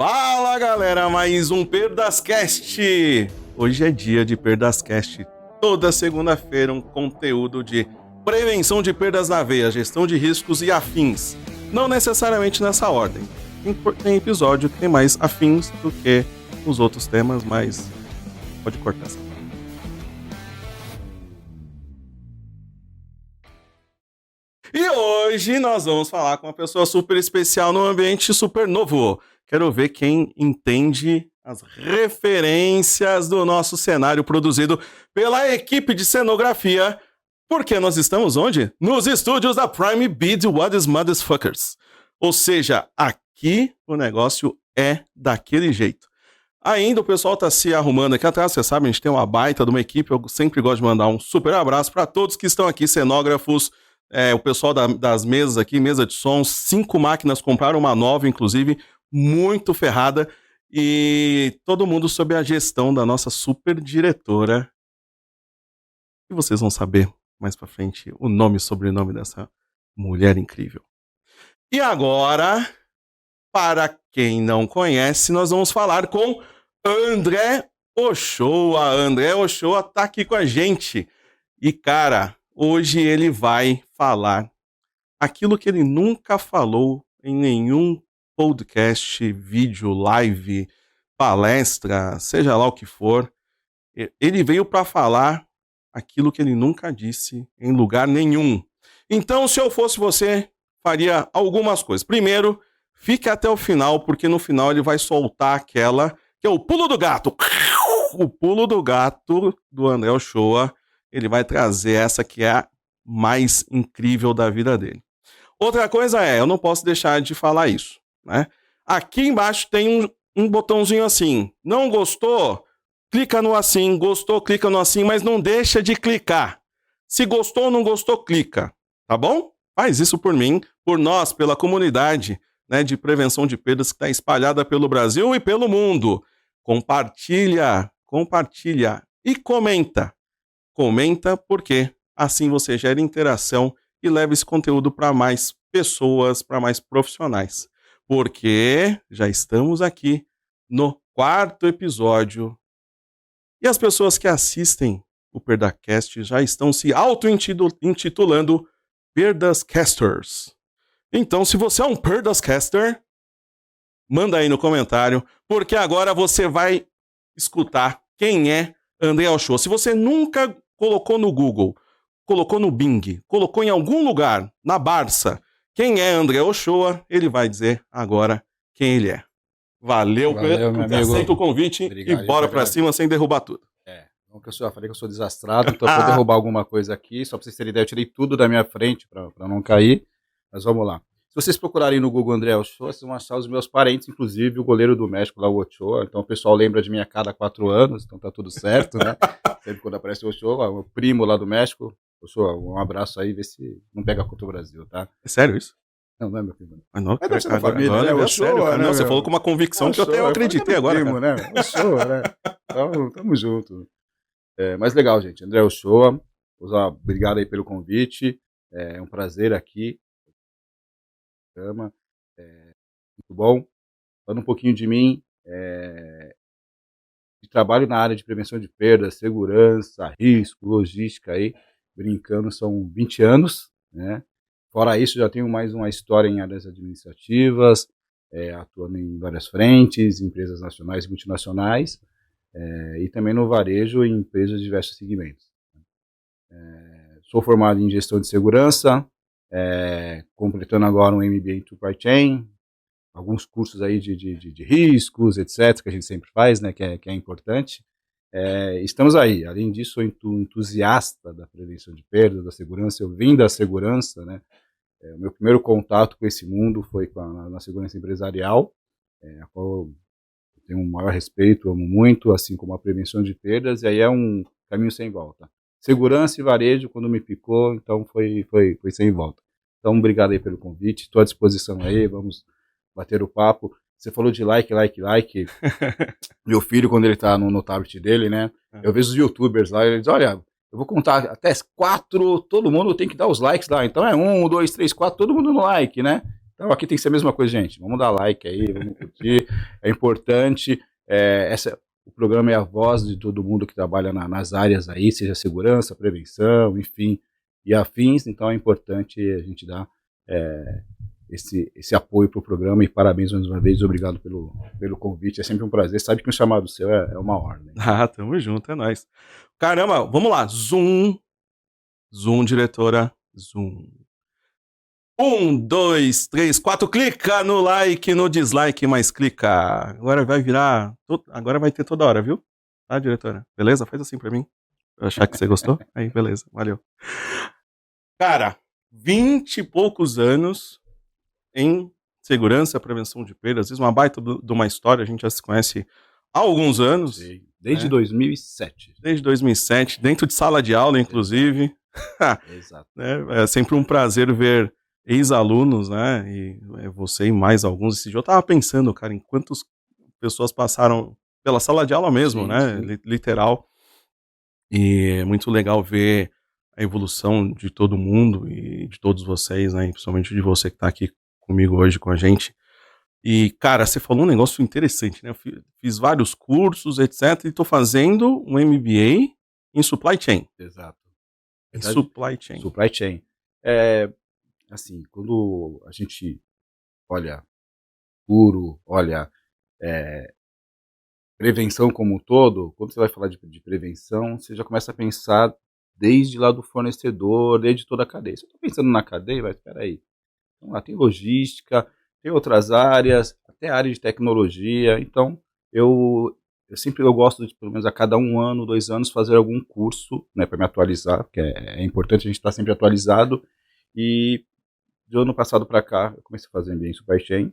Fala galera, mais um Perdascast! Hoje é dia de Perdascast. Toda segunda-feira um conteúdo de prevenção de perdas na veia, gestão de riscos e afins. Não necessariamente nessa ordem. Tem episódio que tem mais afins do que os outros temas, mas pode cortar essa parte. E hoje nós vamos falar com uma pessoa super especial num ambiente super novo. Quero ver quem entende as referências do nosso cenário produzido pela equipe de cenografia. Porque nós estamos onde? Nos estúdios da Prime Bid What is Motherfuckers. Ou seja, aqui o negócio é daquele jeito. Ainda o pessoal tá se arrumando aqui atrás, você sabe, a gente tem uma baita de uma equipe. Eu sempre gosto de mandar um super abraço para todos que estão aqui, cenógrafos, o pessoal das mesas aqui, mesa de som, 5 máquinas, compraram uma nova, inclusive, muito ferrada, e todo mundo sob a gestão da nossa super diretora. E vocês vão saber mais pra frente o nome e sobrenome dessa mulher incrível. E agora, para quem não conhece, nós vamos falar com André Ochoa. André Ochoa tá aqui com a gente. E cara, hoje ele vai falar aquilo que ele nunca falou em nenhum podcast, vídeo, live, palestra, seja lá o que for. Ele veio para falar aquilo que ele nunca disse em lugar nenhum. Então, se eu fosse você, faria algumas coisas. Primeiro, fique até o final, porque no final ele vai soltar aquela que é o pulo do gato. O pulo do gato do André Ochoa. Ele vai trazer essa que é a mais incrível da vida dele. Outra coisa eu não posso deixar de falar isso, né? Aqui embaixo tem um botãozinho assim. Não gostou? Clica no assim. Gostou? Clica no assim, mas não deixa de clicar. Se gostou ou não gostou, clica. Tá bom? Faz isso por mim, por nós, pela comunidade, né, de prevenção de perdas que está espalhada pelo Brasil e pelo mundo. Compartilha e comenta. Comenta porque assim você gera interação e leva esse conteúdo para mais pessoas, para mais profissionais. Porque já estamos aqui no 4º episódio e as pessoas que assistem o Perdacast já estão se auto-intitulando Perdascasters. Então, se você é um Perdascaster, manda aí no comentário, porque agora você vai escutar quem é André Ochoa. Se você nunca colocou no Google, colocou no Bing, colocou em algum lugar, na Barça, quem é André Ochoa, ele vai dizer agora quem ele é. Valeu por ter aceito o convite. Obrigado, e bora pra cima sem derrubar tudo. Como que eu falei que eu sou desastrado, então pra derrubar alguma coisa aqui, só pra vocês terem ideia, eu tirei tudo da minha frente pra não cair, mas vamos lá. Se vocês procurarem no Google André Ochoa, vocês vão achar os meus parentes, inclusive o goleiro do México lá, o Ochoa. Então o pessoal lembra de mim a cada 4 anos, então tá tudo certo, né? Sempre quando aparece o Ochoa, o primo lá do México. Ochoa, um abraço aí, vê se não pega contra o Brasil, tá? É sério isso? Não é meu primo. Mas não, é da família, né? Ochoa, né? Não, você falou com uma convicção que eu acreditei agora. Primo, né? Ochoa, né? Então, tamo junto. Mas legal, gente. André Ochoa, obrigado aí pelo convite. É um prazer aqui. Muito bom. Falando um pouquinho de mim, de trabalho na área de prevenção de perdas, segurança, risco, logística aí, brincando, são 20 anos, né? Fora isso, já tenho mais uma história em áreas administrativas, atuando em várias frentes, empresas nacionais e multinacionais, e também no varejo em empresas de diversos segmentos. Sou formado em gestão de segurança, completando agora um MBA em Supply Chain, alguns cursos aí de riscos, etc., que a gente sempre faz, né, que é importante. Estamos aí. Além disso, sou entusiasta da prevenção de perdas, da segurança. Eu vim da segurança, né? O meu primeiro contato com esse mundo foi na segurança empresarial, a qual eu tenho um maior respeito, amo muito, assim como a prevenção de perdas, e aí é um caminho sem volta. Segurança e varejo, quando me picou, então foi sem volta. Então, obrigado aí pelo convite, estou à disposição aí, vamos bater o papo. Você falou de like. Meu filho, quando ele tá no tablet dele, né, eu vejo os youtubers lá, ele diz, olha, eu vou contar até 4, todo mundo tem que dar os likes lá, então 1, 2, 3, 4, todo mundo no like, né? Então aqui tem que ser a mesma coisa, gente, vamos dar like aí, vamos curtir, é importante. O programa é a voz de todo mundo que trabalha nas áreas aí, seja segurança, prevenção, enfim, e afins. Então é importante a gente dar esse apoio para o programa, e parabéns mais uma vez, obrigado pelo convite, é sempre um prazer, sabe que um chamado seu é uma ordem. Tamo junto, é nóis. Caramba, vamos lá, zoom, diretora, zoom. 1, 2, 3, 4, clica no like, no dislike, mas clica. Agora vai virar, agora vai ter toda hora, viu? Tá, diretora? Beleza? Faz assim pra mim. Eu achar que você gostou? Aí, beleza, valeu. Cara, 20 e poucos anos em segurança, prevenção de perdas, às vezes uma baita de uma história, a gente já se conhece há alguns anos. Sim. Desde 2007. Desde 2007, dentro de sala de aula, inclusive. Exato. É sempre um prazer ver ex-alunos, né, e você e mais alguns. Esse dia eu tava pensando, cara, em quantas pessoas passaram pela sala de aula mesmo, sim, né, sim. Literal. E é muito legal ver a evolução de todo mundo e de todos vocês, né, e principalmente de você que tá aqui comigo hoje com a gente. E, cara, você falou um negócio interessante, né, eu fiz vários cursos, etc, e tô fazendo um MBA em Supply Chain. Exato. Em Supply Chain. Supply Chain. Assim, quando a gente olha prevenção como um todo, quando você vai falar de prevenção, você já começa a pensar desde lá do fornecedor, desde toda a cadeia. Você está pensando na cadeia, mas espera aí. Então, lá tem logística, tem outras áreas, até a área de tecnologia. Então, eu gosto de, pelo menos a cada 1 ano, 2 anos, fazer algum curso, né, para me atualizar, porque é importante a gente estar sempre atualizado. E do ano passado para cá, eu comecei a fazer MBA em Supply Chain.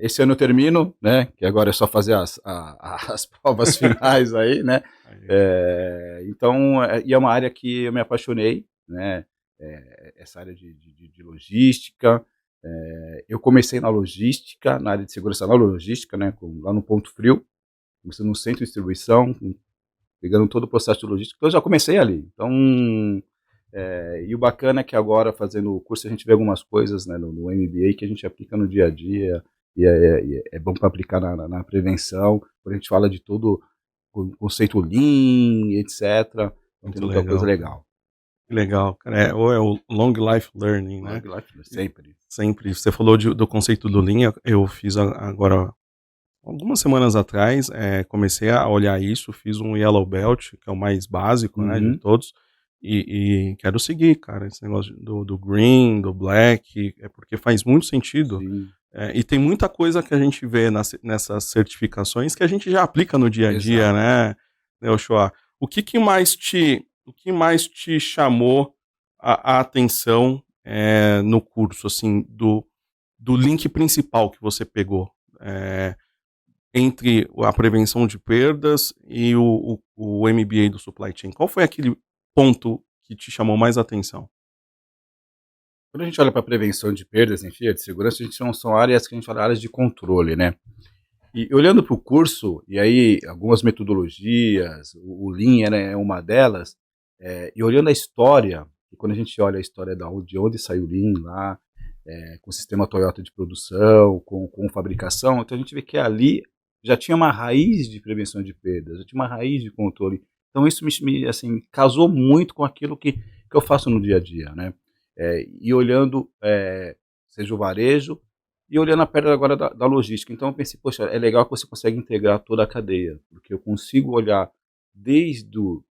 Esse ano eu termino, né? Que agora é só fazer as provas finais aí, né? Então, e é uma área que eu me apaixonei, né? Essa área de logística. Eu comecei na logística, na área de segurança na logística, né? Lá no Ponto Frio, comecei no centro de distribuição, pegando todo o processo de logística. Então, eu já comecei ali. Então, e o bacana é que agora, fazendo o curso, a gente vê algumas coisas, né, no MBA que a gente aplica no dia a dia, e é bom para aplicar na prevenção, quando a gente fala de todo o conceito Lean, etc. Então tem muita coisa legal. Legal, cara. Ou é o Long Life Learning, né? Long Life, sempre. Sempre. Você falou do conceito do Lean, eu fiz agora, algumas semanas atrás, comecei a olhar isso, fiz um Yellow Belt, que é o mais básico, né, de todos, e quero seguir, cara, esse negócio do Green, do Black, porque faz muito sentido. E tem muita coisa que a gente vê nessas certificações que a gente já aplica no dia a dia, né, Ochoa? O que mais te chamou a atenção no curso, assim, do link principal que você pegou entre a prevenção de perdas e o MBA do Supply Chain? Qual foi aquele ponto que te chamou mais atenção? Quando a gente olha para prevenção de perdas, enfim, de segurança, a gente são áreas que a gente fala áreas de controle, né? E olhando para o curso, e aí algumas metodologias, o Lean é uma delas, e olhando a história, e quando a gente olha a história de onde saiu o Lean lá, com o sistema Toyota de produção, com fabricação, então a gente vê que ali já tinha uma raiz de prevenção de perdas, já tinha uma raiz de controle. Então isso assim, casou muito com aquilo que eu faço no dia a dia, né? E olhando, seja o varejo, e olhando a perda agora da logística. Então eu pensei, poxa, é legal que você consegue integrar toda a cadeia, porque eu consigo olhar desde o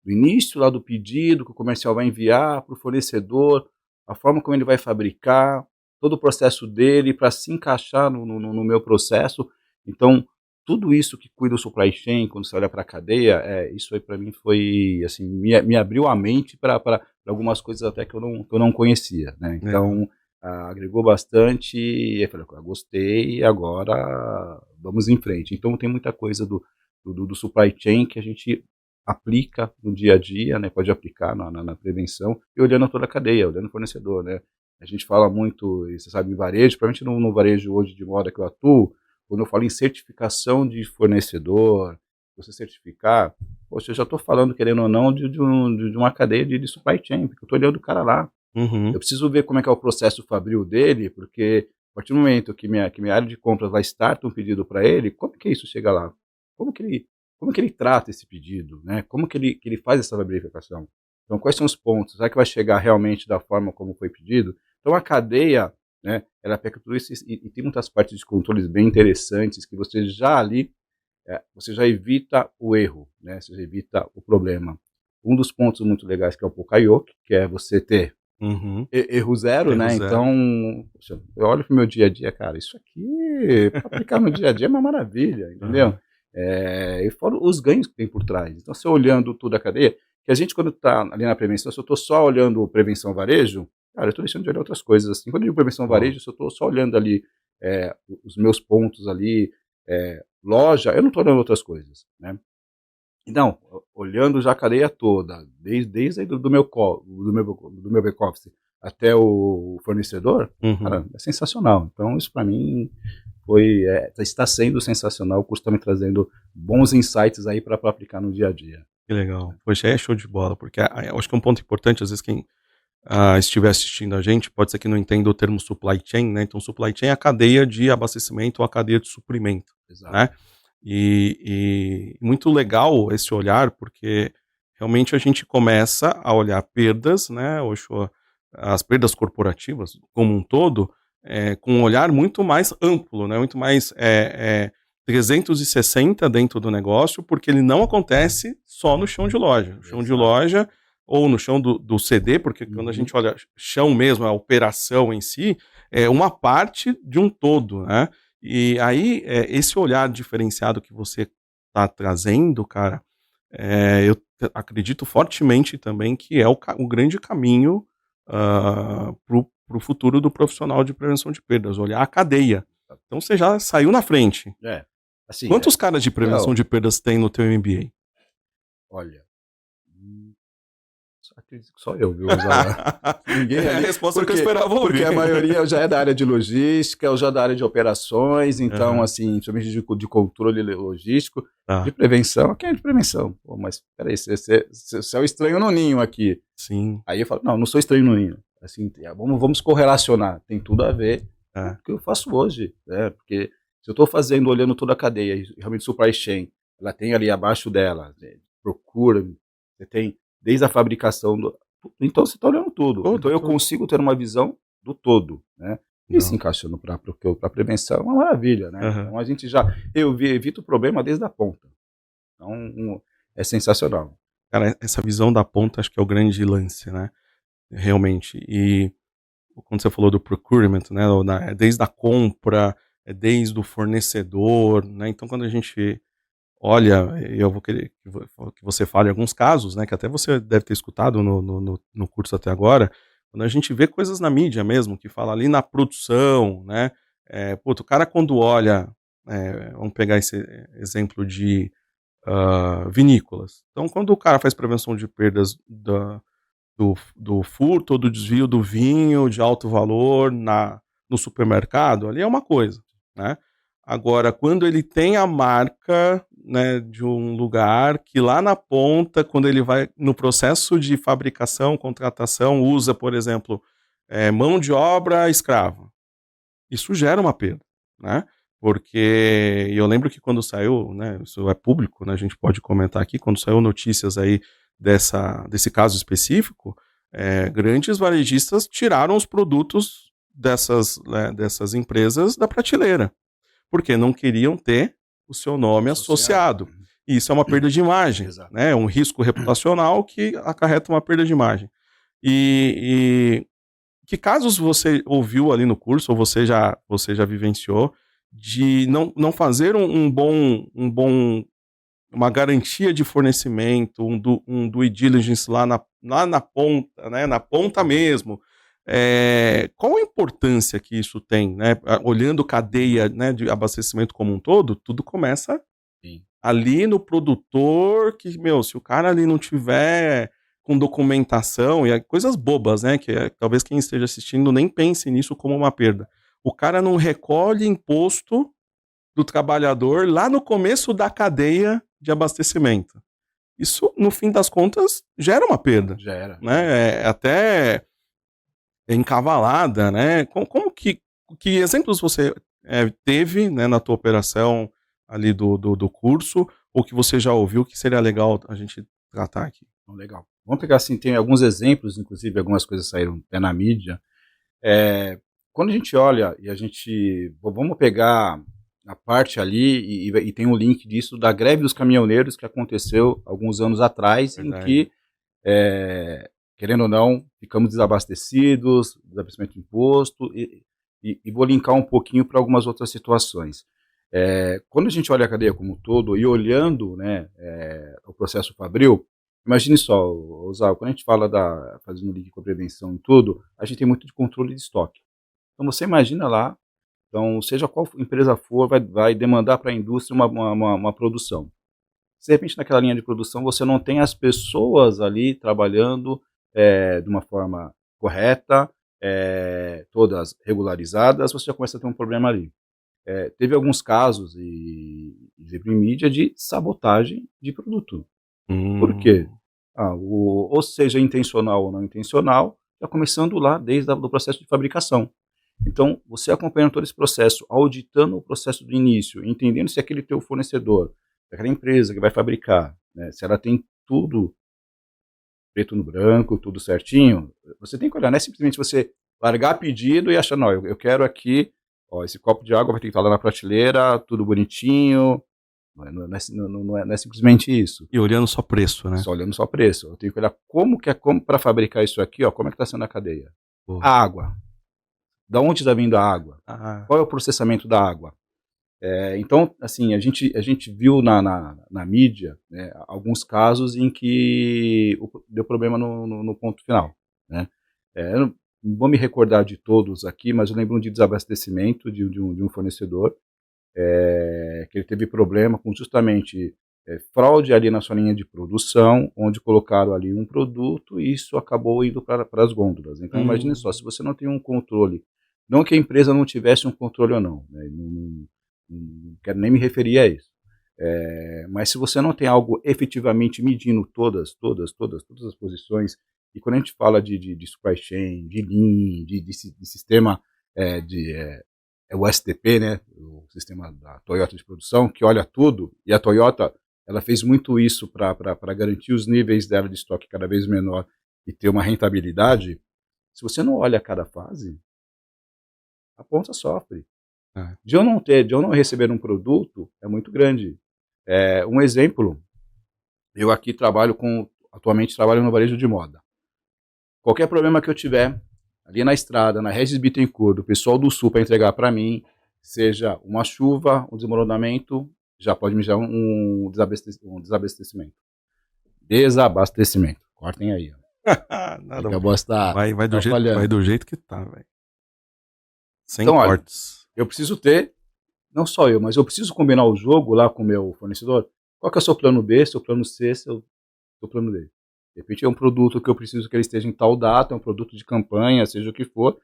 início lá do pedido, que o comercial vai enviar para o fornecedor, a forma como ele vai fabricar, todo o processo dele para se encaixar no meu processo. Então, tudo isso que cuida do supply chain, quando você olha para a cadeia, isso aí para mim foi, assim, me abriu a mente para algumas coisas até que eu não conhecia, né? Então, agregou bastante, e eu falei, gostei, agora vamos em frente. Então, tem muita coisa do supply chain que a gente aplica no dia a dia, né? Pode aplicar na prevenção, e olhando toda a cadeia, olhando o fornecedor, né? A gente fala muito, você sabe, em varejo, provavelmente no varejo hoje de moda que eu atuo, quando eu falo em certificação de fornecedor, você certificar, poxa, eu já estou falando, querendo ou não, de uma cadeia de supply chain, porque eu estou olhando o cara lá. Eu preciso ver como é que é o processo fabril dele, porque partir do momento que minha área de compras vai starta um pedido para ele, como que isso chega lá? Como que ele trata esse pedido, né? Como que ele faz essa verificação? Então, quais são os pontos? Será que vai chegar realmente da forma como foi pedido? Então, a cadeia, né, ela pega tudo isso e tem muitas partes de controles bem interessantes que você já ali, você já evita o erro, né? Você já evita o problema. Um dos pontos muito legais que é o Pokayoke, que é você ter erro zero, Erro né? zero. Então, poxa, eu olho pro meu dia a dia, cara, isso aqui, para aplicar no dia a dia é uma maravilha, entendeu? E fora os ganhos que tem por trás. Então, você olhando toda a cadeia, que a gente, quando está ali na prevenção, se eu estou só olhando prevenção varejo, cara, eu estou deixando de olhar outras coisas. Assim, quando eu digo prevenção varejo, se eu estou só olhando ali os meus pontos ali, loja, eu não estou olhando outras coisas, né? Então, olhando já a cadeia toda, desde aí do meu back-office até o fornecedor, cara, é sensacional. Então, isso para mim está sendo sensacional. O curso está me trazendo bons insights aí para aplicar no dia a dia. Que legal. Poxa, é show de bola, porque eu acho que é um ponto importante, às vezes quem estiver assistindo a gente, pode ser que não entenda o termo supply chain, né? Então, supply chain é a cadeia de abastecimento ou a cadeia de suprimento, Exato. né? E muito legal esse olhar, porque realmente a gente começa a olhar perdas, né? As perdas corporativas como um todo, com um olhar muito mais amplo, né? Muito mais 360 dentro do negócio, porque ele não acontece só no chão de loja. No chão de loja ou no chão do CD, porque quando a gente olha chão mesmo, a operação em si, é uma parte de um todo, né? E aí, esse olhar diferenciado que você está trazendo, cara, eu acredito fortemente também que é o grande caminho para o futuro do profissional de prevenção de perdas, olhar a cadeia. Então você já saiu na frente. Assim, Quantos caras de prevenção de perdas tem no teu MBA? Olha, acredito que só eu, viu, ninguém ali, a resposta que eu esperava ouvir. Porque a maioria já é da área de logística, já é da área de operações, então, assim, principalmente de controle logístico, de prevenção. Quem é de prevenção? Pô, mas peraí, você é o estranho no ninho aqui. Sim. Aí eu falo, não sou estranho no ninho. Assim, vamos correlacionar, tem tudo a ver com o que eu faço hoje, né? Porque se eu estou olhando toda a cadeia, e realmente supply chain, ela tem ali abaixo dela, procura, você tem desde a fabricação, então você está olhando tudo. Então eu consigo ter uma visão do todo, né? E se encaixando para a prevenção é uma maravilha, né? Então a gente eu evito o problema desde a ponta. Então é sensacional. Cara, essa visão da ponta acho que é o grande lance, né? Realmente. E quando você falou do procurement, né? Desde a compra, desde o fornecedor, né? Então quando a gente olha, eu vou querer que você fale alguns casos, né? Que até você deve ter escutado no curso até agora, quando a gente vê coisas na mídia mesmo, que fala ali na produção, né? O cara quando olha, vamos pegar esse exemplo de vinícolas. Então, quando o cara faz prevenção de perdas do furto ou do desvio do vinho de alto valor no supermercado, ali é uma coisa, né? Agora, quando ele tem a marca, né, de um lugar que lá na ponta, quando ele vai no processo de fabricação, contratação, usa, por exemplo, mão de obra escrava. Isso gera uma perda, né? Porque eu lembro que quando saiu, né, isso é público, né, a gente pode comentar aqui, quando saiu notícias aí desse caso específico, grandes varejistas tiraram os produtos dessas empresas da prateleira, porque não queriam ter o seu nome associado. E isso é uma perda de imagem, né? Um risco reputacional que acarreta uma perda de imagem. E que casos você ouviu ali no curso, ou você já vivenciou, de não fazer uma garantia de fornecimento, um due diligence lá na ponta, né, na ponta mesmo? Qual a importância que isso tem, né? Olhando cadeia, né, de abastecimento como um todo, tudo começa ali no produtor, que, se o cara ali não tiver com documentação, e coisas bobas, né, que talvez quem esteja assistindo nem pense nisso como uma perda. O cara não recolhe imposto do trabalhador lá no começo da cadeia de abastecimento. Isso, no fim das contas, gera uma perda. Gera. Né? Até encavalada, né? Como que que exemplos você teve, né, na tua operação ali do curso, ou que você já ouviu que seria legal a gente tratar aqui? Então, legal. Vamos pegar assim, tem alguns exemplos, inclusive algumas coisas saíram até na mídia. Quando a gente olha e a gente, vamos pegar a parte ali e tem um link disso da greve dos caminhoneiros que aconteceu alguns anos atrás, em Verdade. que, querendo ou não, ficamos desabastecidos, desabastecimento de imposto, e vou linkar um pouquinho para algumas outras situações. Quando a gente olha a cadeia como um todo e olhando, né, o processo Fabril, imagine só, Osal, quando a gente fala fazendo link com a prevenção e tudo, a gente tem muito de controle de estoque. Então você imagina lá, então seja qual empresa for, vai demandar para a indústria uma produção. Se de repente naquela linha de produção você não tem as pessoas ali trabalhando de uma forma correta, todas regularizadas, você já começa a ter um problema ali. Teve alguns casos em mídia de sabotagem de produto. Por quê? Hum. Ou seja, intencional ou não intencional, já começando lá desde o processo de fabricação. Então, você acompanhando todo esse processo, auditando o processo do início, entendendo se aquele teu fornecedor, aquela empresa que vai fabricar, né, se ela tem tudo preto no branco, tudo certinho, você tem que olhar, não é simplesmente você largar pedido e achar, não, eu quero aqui, ó, esse copo de água vai ter que estar lá na prateleira, tudo bonitinho, não é simplesmente isso. E olhando só preço, né? Só olhando só preço. Eu tenho que olhar como para fabricar isso aqui, ó, como é que está sendo a cadeia. Boa. A água. Da onde está vindo a água? Ah, Qual é o processamento da água? Então, assim, a gente viu na mídia, né, alguns casos em que deu problema no ponto final. Né? Eu não vou me recordar de todos aqui, mas eu lembro de desabastecimento de um fornecedor, que ele teve problema com justamente fraude ali na sua linha de produção, onde colocaram ali um produto e isso acabou indo para as gôndolas. Então, imagine só, se você não tem um controle, não que a empresa não tivesse um controle ou não, né, não quero nem me referir a isso, mas se você não tem algo efetivamente medindo todas as posições, e quando a gente fala de supply chain, de lean, de sistema o STP, né, o sistema da Toyota de produção, que olha tudo, e a Toyota ela fez muito isso para garantir os níveis dela de estoque cada vez menor e ter uma rentabilidade. Se você não olha cada fase, a ponta sofre. é. De eu não receber um produto, é muito grande. Um exemplo, eu aqui atualmente trabalho no varejo de moda. Qualquer problema que eu tiver, ali na estrada, na Regis Bittencourt, o pessoal do Sul para entregar para mim, seja uma chuva, um desmoronamento, já pode me gerar um desabastecimento. Desabastecimento. Cortem aí. Ó. Nada. Que a voz tá Vai falhando. do jeito que tá, velho. Sem Então, olha, cortes. eu preciso ter, não só eu, mas eu preciso combinar o jogo lá com o meu fornecedor. Qual que é o seu plano B, seu plano C, seu plano D? De repente é um produto que eu preciso que ele esteja em tal data, é um produto de campanha, seja o que for.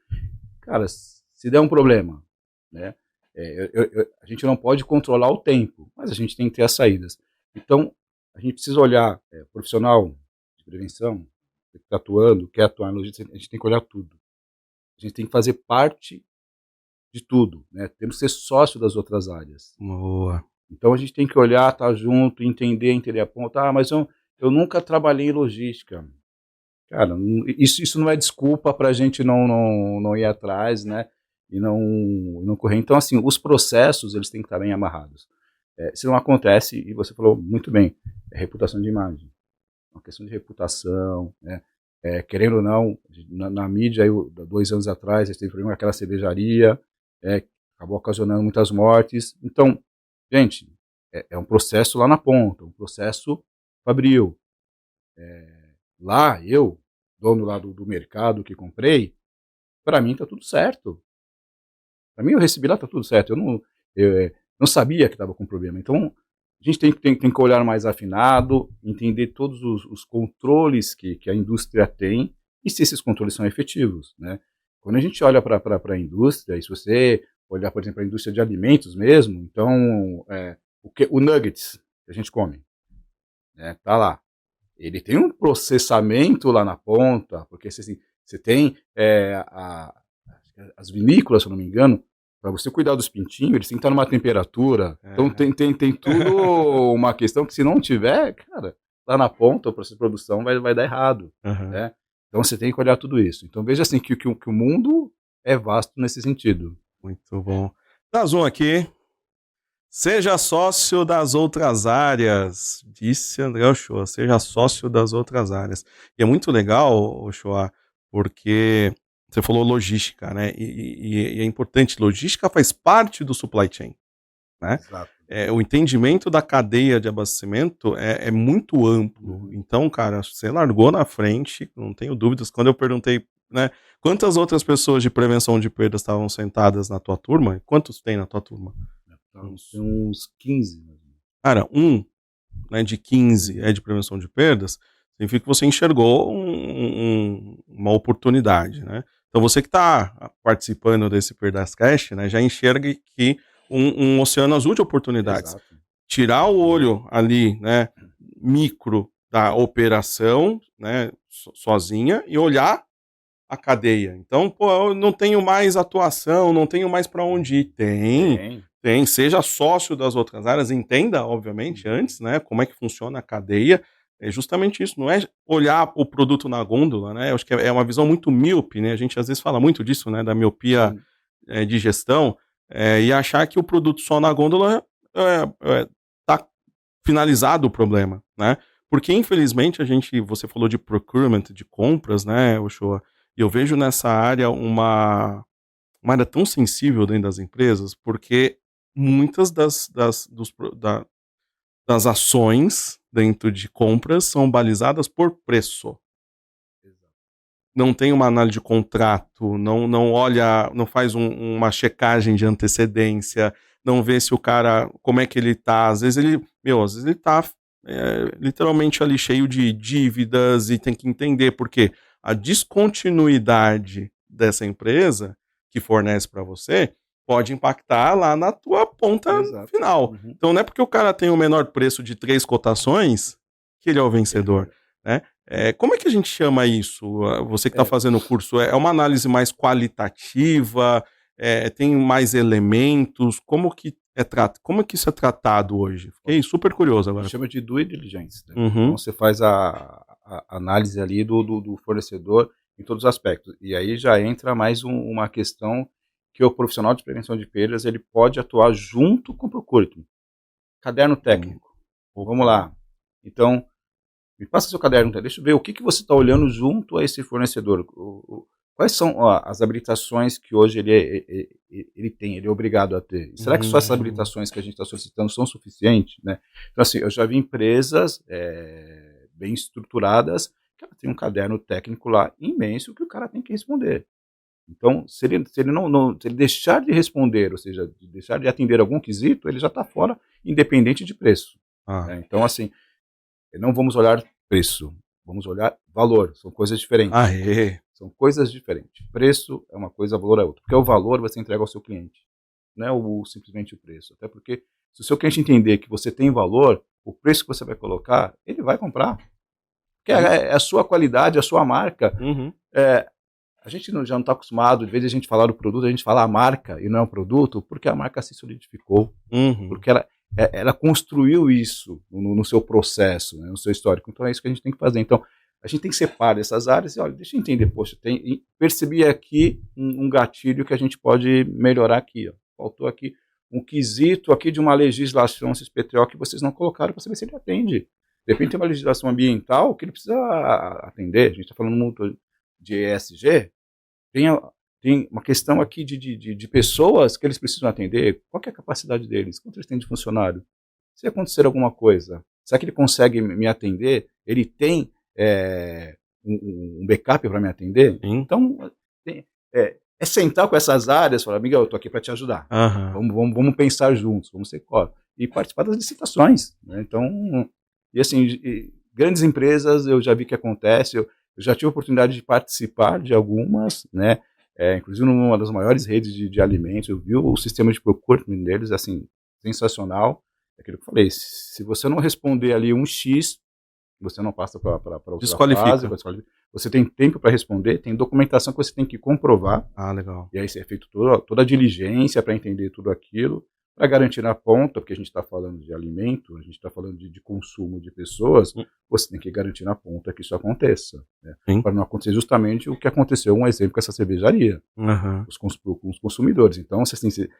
Cara, se der um problema, né? A gente não pode controlar o tempo, mas a gente tem que ter as saídas. Então, a gente precisa olhar, profissional de prevenção, que está atuando, quer atuar em logística, a gente tem que olhar tudo. A gente tem que fazer parte de tudo, né? Temos que ser sócio das outras áreas. Boa. Então, a gente tem que olhar, estar junto, entender a ponta. Mas eu nunca trabalhei em logística. Cara, isso não é desculpa para a gente não ir atrás, né? E não correr. Então, assim, os processos eles têm que estar bem amarrados. Se não acontece, e você falou muito bem, é reputação de imagem. Uma questão de reputação, né? Querendo ou não, na mídia, 2 anos atrás, a gente teve problema com aquela cervejaria, acabou ocasionando muitas mortes. Então, gente, é um processo lá na ponta, um processo fabril. Lá, dono lá do mercado que comprei, para mim tá tudo certo. Para mim eu recebi lá, tá tudo certo. Eu não sabia que estava com problema. Então, a gente tem que olhar mais afinado, entender todos os controles que a indústria tem e se esses controles são efetivos, né? Quando a gente olha para a indústria, e se você olhar, por exemplo, a indústria de alimentos mesmo, então, o nuggets que a gente come, né, tá lá. Ele tem um processamento lá na ponta, porque você tem as vinícolas, se eu não me engano, para você cuidar dos pintinhos, eles têm que estar numa temperatura. Então tem tudo uma questão que se não tiver, cara, lá na ponta o processo de produção vai dar errado. Né? Então você tem que olhar tudo isso. Então veja assim que o mundo é vasto nesse sentido. Muito bom. Dá zoom aqui. Seja sócio das outras áreas, disse André Ochoa, seja sócio das outras áreas. E é muito legal, Ochoa, porque você falou logística, né? E é importante, logística faz parte do supply chain, né? Exato. O entendimento da cadeia de abastecimento é muito amplo. Então, cara, você largou na frente, não tenho dúvidas. Quando eu perguntei, né, quantas outras pessoas de prevenção de perdas estavam sentadas na tua turma, quantos tem na tua turma? Tem uns 15. Cara, né, de 15 é de prevenção de perdas, significa que você enxergou uma oportunidade, né? Então você que está participando desse Perdascast, né, já enxerga que um oceano azul de oportunidades. Exato. Tirar o olho ali, né, micro da operação, né, sozinha e olhar a cadeia. Então, pô, eu não tenho mais atuação, não tenho mais para onde ir. Tem, seja sócio das outras áreas, entenda, obviamente, antes, né, como é que funciona a cadeia. É justamente isso, não é olhar o produto na gôndola, né? Eu acho que é uma visão muito míope, né? A gente às vezes fala muito disso, né, da miopia de gestão, e achar que o produto só na gôndola tá finalizado o problema, né? Porque, infelizmente, você falou de procurement, de compras, né, Ochoa? E eu vejo nessa área uma área tão sensível dentro das empresas, porque muitas das ações dentro de compras são balizadas por preço. Não tem uma análise de contrato, não olha, não faz uma checagem de antecedência, não vê se o cara, como é que ele tá. Às vezes ele tá literalmente ali cheio de dívidas e tem que entender porque a descontinuidade dessa empresa que fornece para você pode impactar lá na tua ponta final. Então não é porque o cara tem o menor preço de 3 cotações que ele é o vencedor, né? Como é que a gente chama isso? Você que está fazendo o curso, é uma análise mais qualitativa? Tem mais elementos? Como que isso é tratado hoje? Fiquei super curioso agora. A gente chama de due diligence. Né? Então você faz a análise ali do fornecedor em todos os aspectos. E aí já entra mais uma questão que o profissional de prevenção de perdas ele pode atuar junto com o procurement. Caderno técnico. Vamos lá. Então, me passa seu caderno, deixa eu ver o que você está olhando junto a esse fornecedor. Quais são as habilitações que hoje ele tem, ele é obrigado a ter? Será que só essas habilitações que a gente está solicitando são suficientes? Né? Então, assim, eu já vi empresas bem estruturadas que ela tem um caderno técnico lá imenso que o cara tem que responder. Então, se ele deixar de responder, ou seja, deixar de atender algum quesito, ele já está fora, independente de preço. Né? Então, assim, não vamos olhar preço, vamos olhar valor, são coisas diferentes. São coisas diferentes. Preço é uma coisa, valor é outra. Porque o valor você entrega ao seu cliente, não é simplesmente o preço. Até porque se o seu cliente entender que você tem valor, o preço que você vai colocar, ele vai comprar. Porque é a sua qualidade, a sua marca. A gente já não está acostumado, de vez em a gente falar do produto, a gente fala a marca e não é um produto, porque a marca se solidificou. Porque ela construiu isso no seu processo, né, no seu histórico. Então é isso que a gente tem que fazer. Então a gente tem que separar essas áreas e, olha, deixa eu entender, poxa, percebi aqui um gatilho que a gente pode melhorar aqui. Ó. Faltou aqui um quesito aqui de uma legislação CSPTO que vocês não colocaram para saber se ele atende. De repente tem uma legislação ambiental que ele precisa atender. A gente está falando muito de ESG. Tem uma questão aqui de pessoas que eles precisam atender. Qual que é a capacidade deles? Quanto eles têm de funcionário? Se acontecer alguma coisa, será que ele consegue me atender? Ele tem um backup para me atender? Então, é sentar com essas áreas e falar, Miguel, eu estou aqui para te ajudar. Vamos pensar juntos, vamos ser e participar das licitações. Né? Então, e assim, grandes empresas eu já vi que acontece, eu já tive a oportunidade de participar de algumas, né? Inclusive numa das maiores redes de alimentos, eu vi o sistema de procurement deles, assim, sensacional. É aquilo que eu falei, se você não responder ali um X, você não passa para outra fase, você tem tempo para responder, tem documentação que você tem que comprovar. Ah, legal. E aí é feito toda a diligência para entender tudo aquilo, para garantir na ponta, porque a gente está falando de alimento, a gente está falando de consumo de pessoas, você tem que garantir na ponta que isso aconteça, né? Para não acontecer justamente o que aconteceu, um exemplo com essa cervejaria, com os consumidores. Então, você tem que ser,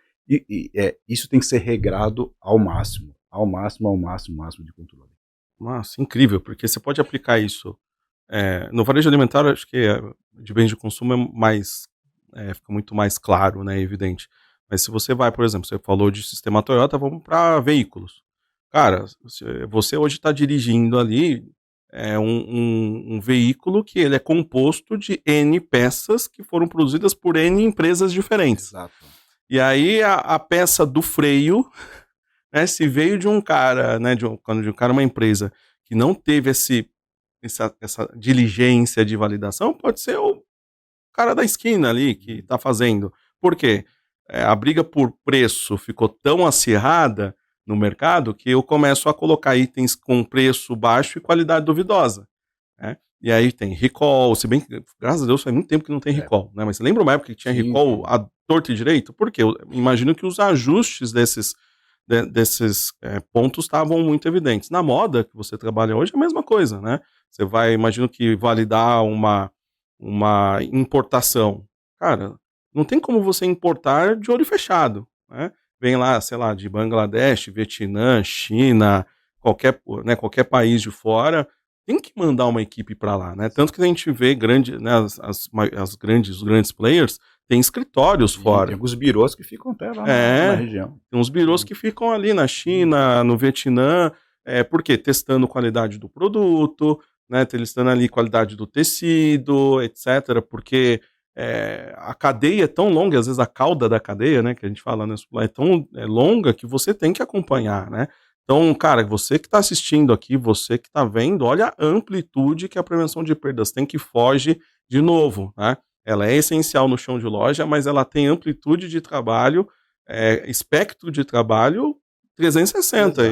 isso tem que ser regrado ao máximo de controle. Nossa, incrível, porque você pode aplicar isso no varejo alimentar. Acho que de bens de consumo é mais, fica muito mais claro, né, evidente. Mas se você vai, por exemplo, você falou de sistema Toyota, vamos para veículos. Cara, você hoje está dirigindo ali um veículo que ele é composto de N peças que foram produzidas por N empresas diferentes. Exato. E aí a peça do freio, né, se veio de um cara, né, uma empresa que não teve essa diligência de validação, pode ser o cara da esquina ali que está fazendo. Por quê? A briga por preço ficou tão acirrada no mercado que eu começo a colocar itens com preço baixo e qualidade duvidosa, né? E aí tem recall, se bem que, graças a Deus, faz muito tempo que não tem recall, né? Mas você lembra uma época que tinha recall a torto e direito? Por quê? Eu imagino que os ajustes desses pontos estavam muito evidentes. Na moda, que você trabalha hoje, é a mesma coisa, né? Você vai, imagino que validar uma importação. Cara, não tem como você importar de olho fechado, né? Vem lá, sei lá, de Bangladesh, Vietnã, China, qualquer país de fora, tem que mandar uma equipe para lá, né? Tanto que a gente vê né, os grandes players têm escritórios fora. Tem alguns birôs que ficam até lá na região. Tem uns birôs que ficam ali na China, no Vietnã, por quê? Testando qualidade do produto, né, testando ali qualidade do tecido, etc. Porque a cadeia é tão longa, às vezes a cauda da cadeia, né, que a gente fala, né, é tão longa que você tem que acompanhar, né? Então, cara, você que está assistindo aqui, você que está vendo, olha a amplitude que a prevenção de perdas tem, que foge de novo, né? Ela é essencial no chão de loja, mas ela tem amplitude de trabalho, espectro de trabalho 360,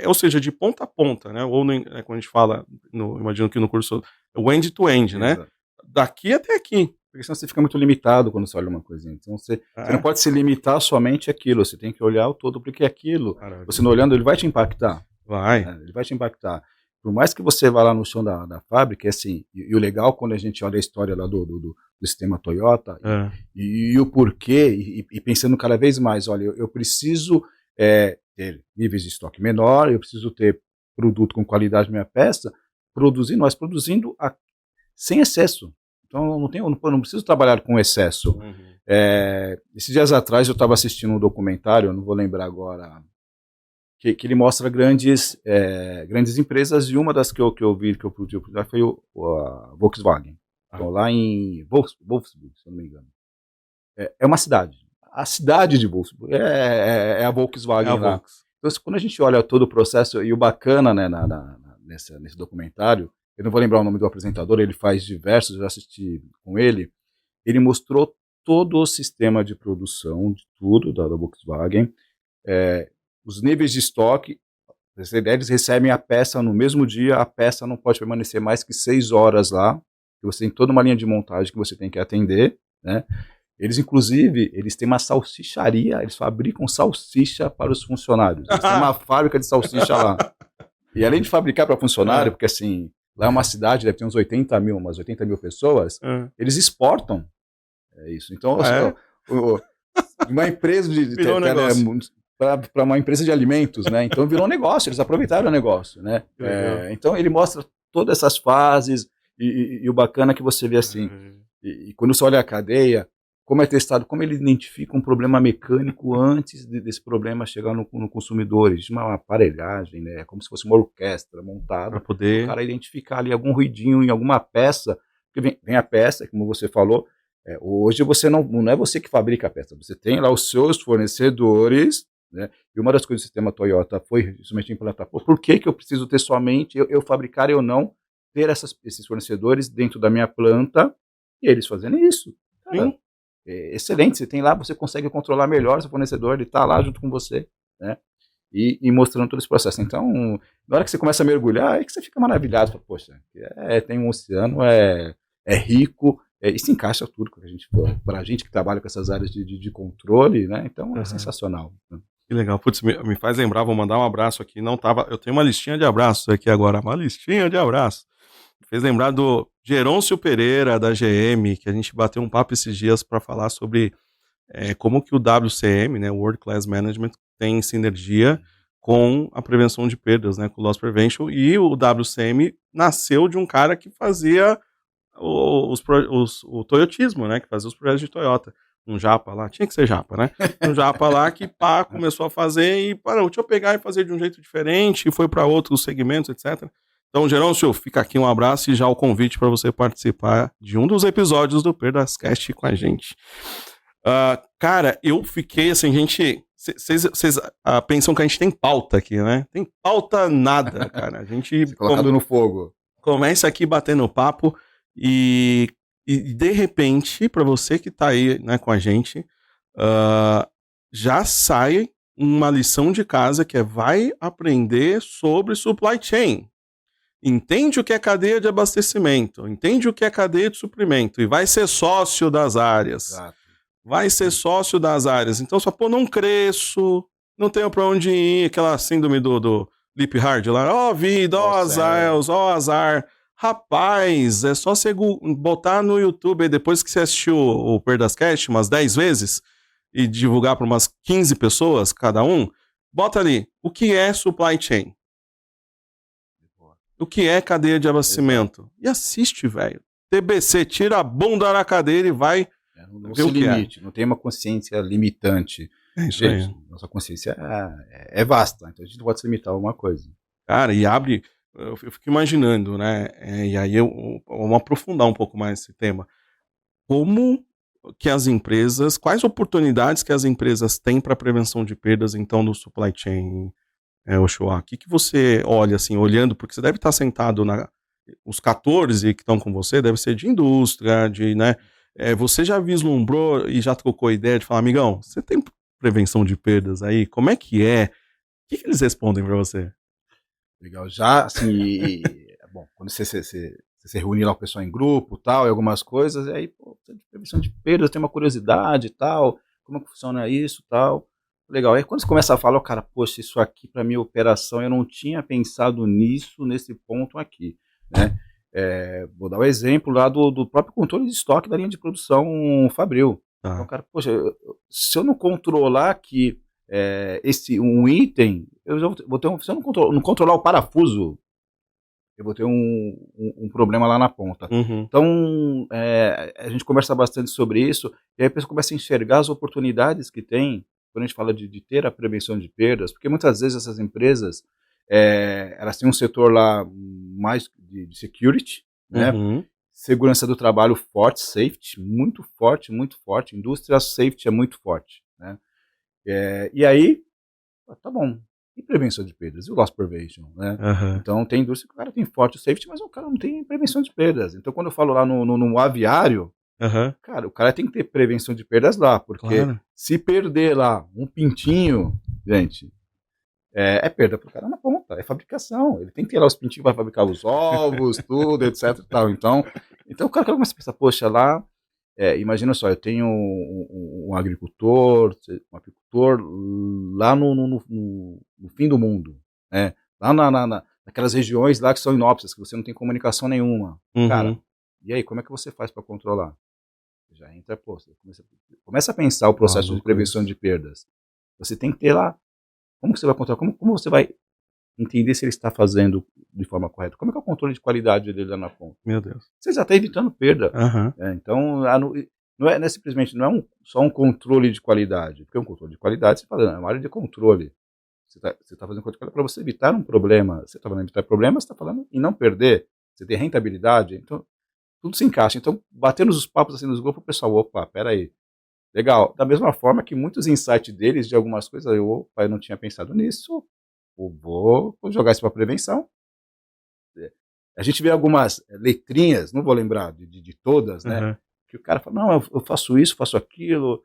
ou seja, de ponta a ponta, né? Ou quando a gente fala, imagino que no curso, o end-to-end, né? Daqui até aqui. Porque senão você fica muito limitado quando você olha uma coisinha. Então você não pode se limitar somente àquilo, você tem que olhar o todo, porque aquilo, você não olhando, ele vai te impactar. Ele vai te impactar. Por mais que você vá lá no chão da fábrica, assim, e o legal quando a gente olha a história lá do sistema Toyota, e o porquê, e pensando cada vez mais, olha, eu preciso ter níveis de estoque menor, eu preciso ter produto com qualidade na minha peça, mas produzindo sem excesso. Então eu não preciso trabalhar com excesso. Esses dias atrás eu estava assistindo um documentário, eu não vou lembrar agora, que ele mostra grandes empresas, e uma das que eu vi, que eu pude foi a Volkswagen. Então, lá em Wolfsburg, se eu não me engano. É uma cidade. A cidade de Wolfsburg é a Volkswagen lá. Então, quando a gente olha todo o processo, e o bacana, né, nesse documentário, eu não vou lembrar o nome do apresentador, ele faz diversos, eu já assisti com ele mostrou todo o sistema de produção, de tudo, da Volkswagen, os níveis de estoque, eles recebem a peça no mesmo dia, a peça não pode permanecer mais que 6 horas lá, você tem toda uma linha de montagem que você tem que atender, né? Eles, inclusive, têm uma salsicharia, eles fabricam salsicha para os funcionários. Eles têm uma fábrica de salsicha lá. E além de fabricar para funcionário, porque assim, lá é uma cidade, deve ter umas 80 mil pessoas, eles exportam isso. Então, uma empresa para uma empresa de alimentos, né? Então virou um negócio, eles aproveitaram o negócio, né? Então ele mostra todas essas fases, e o bacana é que você vê assim, e quando você olha a cadeia, como é testado, como ele identifica um problema mecânico antes desse problema chegar no consumidor. Existe uma aparelhagem, né? Como se fosse uma orquestra montada para poder o cara identificar ali algum ruidinho em alguma peça, porque vem a peça, como você falou, hoje você não é você que fabrica a peça, você tem lá os seus fornecedores, né? E uma das coisas do sistema Toyota foi justamente implantar, por que eu preciso ter somente, eu fabricar, eu não ter esses fornecedores dentro da minha planta, e eles fazendo isso. Cara, excelente, você tem lá, você consegue controlar melhor seu fornecedor, ele está lá junto com você, né? E mostrando todo esse processo. Então, na hora que você começa a mergulhar, é que você fica maravilhado, fala, poxa, tem um oceano, é é rico, e se encaixa tudo para a gente que trabalha com essas áreas de controle, né? Então é sensacional. Que legal. Putz, me faz lembrar, vou mandar um abraço aqui. Eu tenho uma listinha de abraços aqui agora, uma listinha de abraços. Fez lembrar do Gerôncio Pereira, da GM, que a gente bateu um papo esses dias para falar sobre como que o WCM, né, World Class Management, tem sinergia com a prevenção de perdas, né, com o Loss Prevention, e o WCM nasceu de um cara que fazia o toyotismo, né, que fazia os projetos de Toyota. Um japa lá, tinha que ser japa, né? Um japa lá que começou a fazer e parou, deixa eu pegar e fazer de um jeito diferente, e foi para outros segmentos, etc. Então, Gerôncio, fica aqui um abraço e já o convite para você participar de um dos episódios do Perdascast com a gente. Cara, eu fiquei assim, vocês pensam que a gente tem pauta aqui, né? Tem pauta nada, cara. A gente colocado no fogo. Começa aqui batendo papo e de repente, para você que tá aí, né, com a gente, já sai uma lição de casa que vai aprender sobre supply chain. Entende o que é cadeia de abastecimento, entende o que é cadeia de suprimento e vai ser sócio das áreas. Exato. Vai ser sócio das áreas. Então, só, não cresço, não tenho pra onde ir, aquela síndrome do Lip Hard lá, vida, azar. Rapaz, é só você botar no YouTube aí, depois que você assistiu o Perdascast umas 10 vezes e divulgar para umas 15 pessoas cada um, bota ali, o que é supply chain? O que é cadeia de abastecimento? Exato. E assiste, velho. TBC, tira a bunda da cadeira e vai... Não se limite, não tem uma consciência limitante. Isso aí. Nossa consciência é vasta, então a gente não pode se limitar a uma coisa. Cara, e abre... Eu fico imaginando, né? E aí vamos aprofundar um pouco mais esse tema. Como que as empresas... Quais oportunidades que as empresas têm para prevenção de perdas, então, no supply chain, Ochoa? O que você olha, assim, olhando... Porque você deve estar sentado os 14 que estão com você, deve ser de indústria, né? Você já vislumbrou e já trocou ideia de falar, amigão, você tem prevenção de perdas aí? Como é que é? O que eles respondem para você? Legal, já, assim, bom, quando você se reúne lá com o pessoal em grupo, tal, e algumas coisas, e aí, pô, prevenção de perdas, tem uma curiosidade, tal, como que funciona isso, tal, legal. Aí quando você começa a falar, o cara, poxa, isso aqui para minha operação, eu não tinha pensado nisso, nesse ponto aqui, né? Vou dar o exemplo lá do próprio controle de estoque da linha de produção Fabril. Então, cara, poxa, se eu não controlar aqui um item, eu já vou ter se eu não controlar o parafuso, eu vou ter um problema lá na ponta. Uhum. Então, a gente conversa bastante sobre isso, e aí a pessoa começa a enxergar as oportunidades que tem, quando a gente fala de ter a prevenção de perdas, porque muitas vezes essas empresas, elas têm um setor lá mais de security, né? Uhum. Segurança do trabalho forte, safety, muito forte, indústria safety é muito forte, né? E aí, tá bom, e prevenção de perdas? E o loss prevention, né? Uhum. Então tem indústria que o cara tem forte safety, mas o cara não tem prevenção de perdas. Então quando eu falo lá no aviário, cara, o cara tem que ter prevenção de perdas lá, porque se perder lá um pintinho, gente, é perda pro cara na ponta, é fabricação. Ele tem que ter lá os pintinhos para fabricar os ovos, tudo, etc. Tal. Então o cara começa a pensar, poxa, lá, imagina só, eu tenho um agricultor lá no fim do mundo, né? Lá naquelas regiões lá que são inóspitas, que você não tem comunicação nenhuma. Uhum. Cara, e aí, como é que você faz para controlar? Já entra, pô, você começa a pensar o processo de prevenção de perdas. Você tem que ter lá, como que você vai controlar? Como você vai entender se ele está fazendo de forma correta? Como é que é o controle de qualidade dele lá na ponta? Meu Deus. Você já está evitando perda. Uhum. Então, não é simplesmente, não é só um controle de qualidade, porque um controle de qualidade, você fala, é uma área de controle. Você está fazendo controle de qualidade para você evitar um problema. Você está falando em evitar problemas, você está falando em não perder. Você tem rentabilidade, então tudo se encaixa. Então, batendo os papos assim nos grupos, o pessoal, opa, peraí. Legal. Da mesma forma que muitos insights deles de algumas coisas, eu não tinha pensado nisso, vou jogar isso para prevenção. A gente vê algumas letrinhas, não vou lembrar de todas, né? Uhum. Que o cara fala, não, eu faço isso, faço aquilo,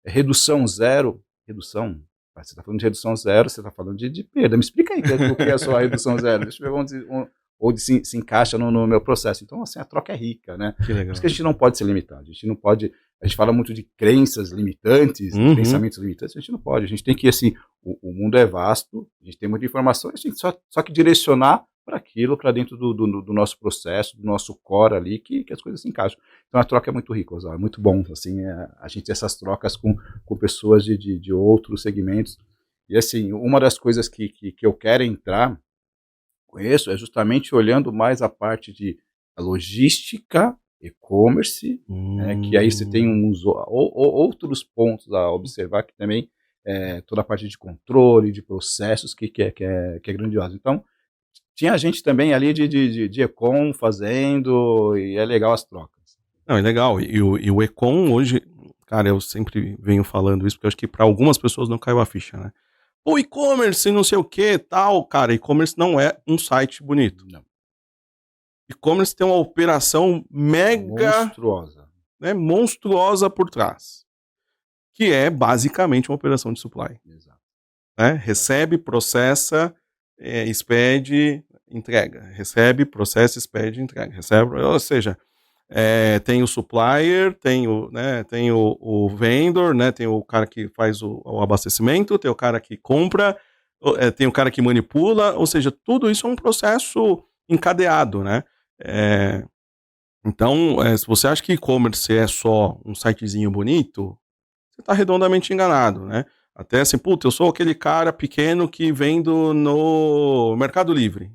redução zero. Redução? Você está falando de redução zero, você está falando de perda. Me explica aí o que é a sua redução zero. Deixa eu ver ou se encaixa no meu processo. Então, assim, a troca é rica, né? Que legal. Por isso que a gente não pode ser limitado. A gente fala muito de crenças limitantes, pensamentos limitantes, a gente não pode. A gente tem que, assim, o mundo é vasto, a gente tem muita informação, a gente tem só que direcionar para aquilo, para dentro do nosso processo, do nosso core ali, que as coisas se encaixam. Então a troca é muito rica, Oswaldo, é muito bom, assim, a gente ter essas trocas com pessoas de outros segmentos. E assim, uma das coisas que eu quero entrar com isso é justamente olhando mais a parte de logística, e-commerce, né, que aí você tem outros pontos a observar que também toda a parte de controle, de processos que é grandiosa. Então, tinha gente também ali de e-com fazendo, e é legal as trocas. Não, é legal. E o e-com hoje, cara, eu sempre venho falando isso, porque eu acho que para algumas pessoas não caiu a ficha, né? O e-commerce, não sei o que, tal. Cara, e-commerce não é um site bonito. Não. E-commerce tem uma operação mega... monstruosa. Né, monstruosa por trás. Que é basicamente uma operação de supply. Exato. Né? Recebe, processa, expede, entrega. Recebe, processa, expede, entrega. Recebe, ou seja, tem o supplier, tem o vendor, né? Tem o cara que faz o abastecimento, tem o cara que compra, tem o cara que manipula, ou seja, tudo isso é um processo encadeado, né? Então, se você acha que e-commerce é só um sitezinho bonito, você está redondamente enganado, né? Até assim, puta, eu sou aquele cara pequeno que vendo no Mercado Livre.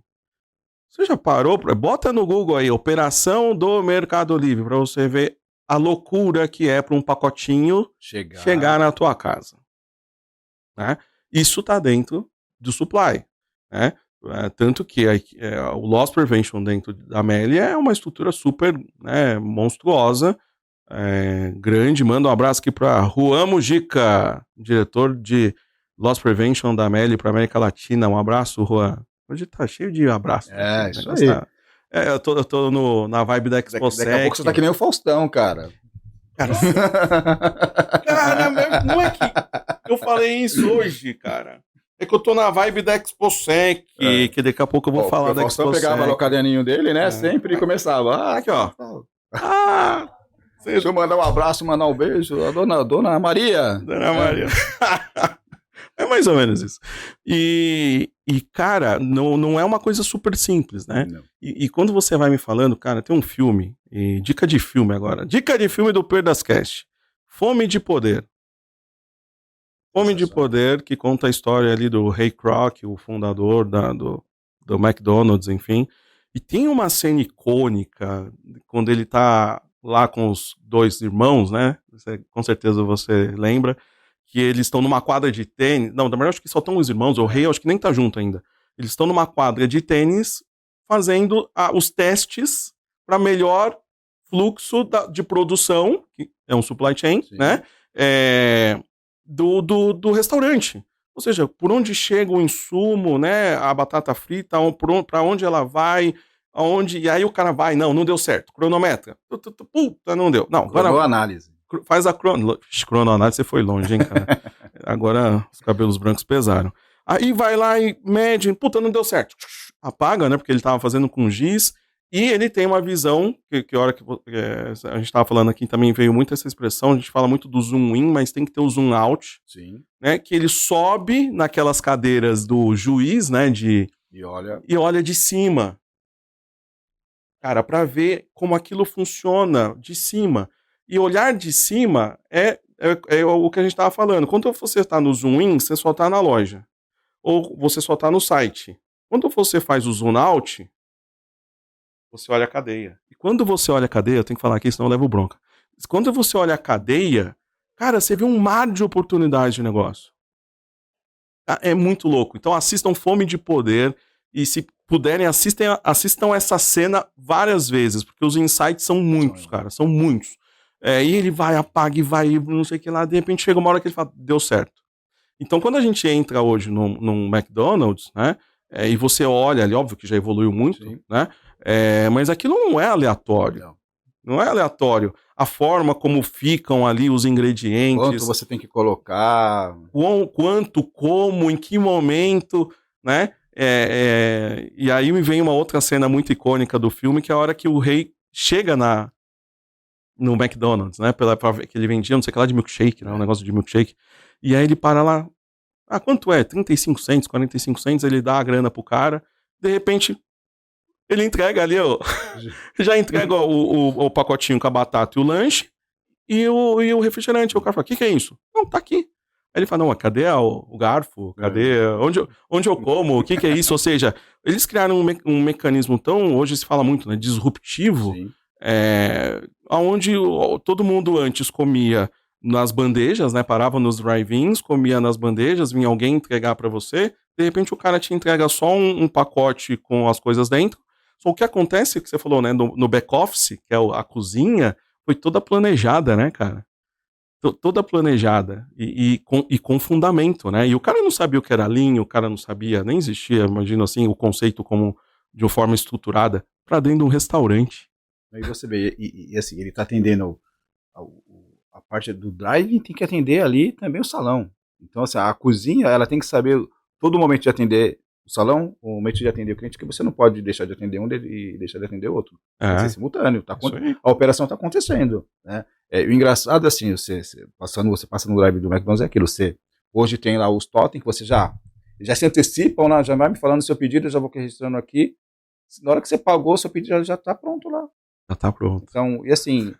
Você já parou? Bota no Google aí, operação do Mercado Livre, para você ver a loucura que é para um pacotinho chegar na tua casa. Né? Isso está dentro do supply. Né? Tanto que o Loss Prevention dentro da Amelia é uma estrutura super, né, monstruosa, grande. Manda um abraço aqui para Juan Mujica, diretor de Loss Prevention da Amelia para América Latina. Um abraço, Juan. Hoje tá cheio de abraços. Isso aí. Eu tô na vibe da ExpoSec. Daqui a pouco você tá que nem o Faustão, cara. Cara, não é que eu falei isso hoje, cara. É que eu tô na vibe da ExpoSec, que daqui a pouco eu vou falar da ExpoSec. O Faustão pegava o caderninho dele, né? Sempre começava. Aqui, ó. Deixa eu mandar um abraço, mandar um beijo. A dona Maria. Dona Maria. É mais ou menos isso. E cara, não é uma coisa super simples, né? E quando você vai me falando, cara, tem um filme, dica de filme agora. Dica de filme do Perdascast. Fome de Poder. Fome de Poder, que conta a história ali do Ray Kroc, o fundador do McDonald's, enfim. E tem uma cena icônica, quando ele tá lá com os dois irmãos, né? Com certeza você lembra, que eles estão numa quadra de tênis. Não, na verdade, acho que só estão os irmãos, o Ray acho que nem tá junto ainda. Eles estão numa quadra de tênis fazendo os testes para melhor fluxo de produção, que é um supply chain, sim, né? Do restaurante. Ou seja, por onde chega o insumo, né? A batata frita, para onde ela vai, aonde. E aí o cara vai, não deu certo. Cronometra. Puta, não deu. Não, cronoanálise. Faz a cronoanálise, você foi longe, hein, cara? Agora os cabelos brancos pesaram. Aí vai lá e mede, puta, não deu certo. Apaga, né? Porque ele tava fazendo com giz. E ele tem uma visão, que a hora que a gente estava falando aqui também veio muito essa expressão, a gente fala muito do zoom in, mas tem que ter o zoom out. Sim. Né, que ele sobe naquelas cadeiras do juiz, né, e olha de cima. Cara, para ver como aquilo funciona de cima. E olhar de cima é o que a gente estava falando. Quando você está no zoom in, você só está na loja. Ou você só está no site. Quando você faz o zoom out, você olha a cadeia. E quando você olha a cadeia, eu tenho que falar aqui, senão eu levo bronca. Quando você olha a cadeia, cara, você vê um mar de oportunidades de negócio. É muito louco. Então assistam Fome de Poder e se puderem, assistam essa cena várias vezes, porque os insights são muitos, cara, são muitos. E ele vai, apaga e vai, não sei o que lá, de repente chega uma hora que ele fala, deu certo. Então quando a gente entra hoje num McDonald's, né, e você olha ali, óbvio que já evoluiu muito, sim, né, mas aquilo não é aleatório. Não é aleatório. A forma como ficam ali os ingredientes. Quanto você tem que colocar. Quanto, como, em que momento, né? E aí me vem uma outra cena muito icônica do filme, que é a hora que o rei chega no McDonald's, né? Que ele vendia, não sei o que lá, de milkshake, né? Um negócio de milkshake. E aí ele para lá. Ah, quanto é? 35 cents, 45 cents, ele dá a grana pro cara. De repente, ele entrega ali, ó. Já entrega o pacotinho com a batata e o lanche e o refrigerante. O cara fala, o que é isso? Não, tá aqui. Aí ele fala, não, cadê o garfo? Cadê? Onde eu como? O que é isso? Ou seja, eles criaram um mecanismo tão, hoje se fala muito, né, disruptivo, onde todo mundo antes comia nas bandejas, né, parava nos drive-ins, comia nas bandejas, vinha alguém entregar para você, de repente o cara te entrega só um pacote com as coisas dentro. Só o que acontece, que você falou, né, no back-office, que é a cozinha, foi toda planejada, né, cara? Toda planejada e com fundamento, né? E o cara não sabia o que era Lean, o cara não sabia, nem existia, imagino assim, o conceito como de uma forma estruturada para dentro de um restaurante. Aí você vê, e assim, ele tá atendendo a parte do drive, tem que atender ali também o salão. Então, assim, a cozinha, ela tem que saber todo momento de atender o salão, o momento de atender o cliente, que você não pode deixar de atender um e deixar de atender o outro. Tem que ser simultâneo. A operação está acontecendo, né? O engraçado, assim, você passa no drive do McDonald's, é aquilo, você hoje tem lá os totem que você já se antecipam lá, já vai me falando o seu pedido, eu já vou registrando aqui. Na hora que você pagou, o seu pedido já está pronto lá. Já está pronto. Então, e assim,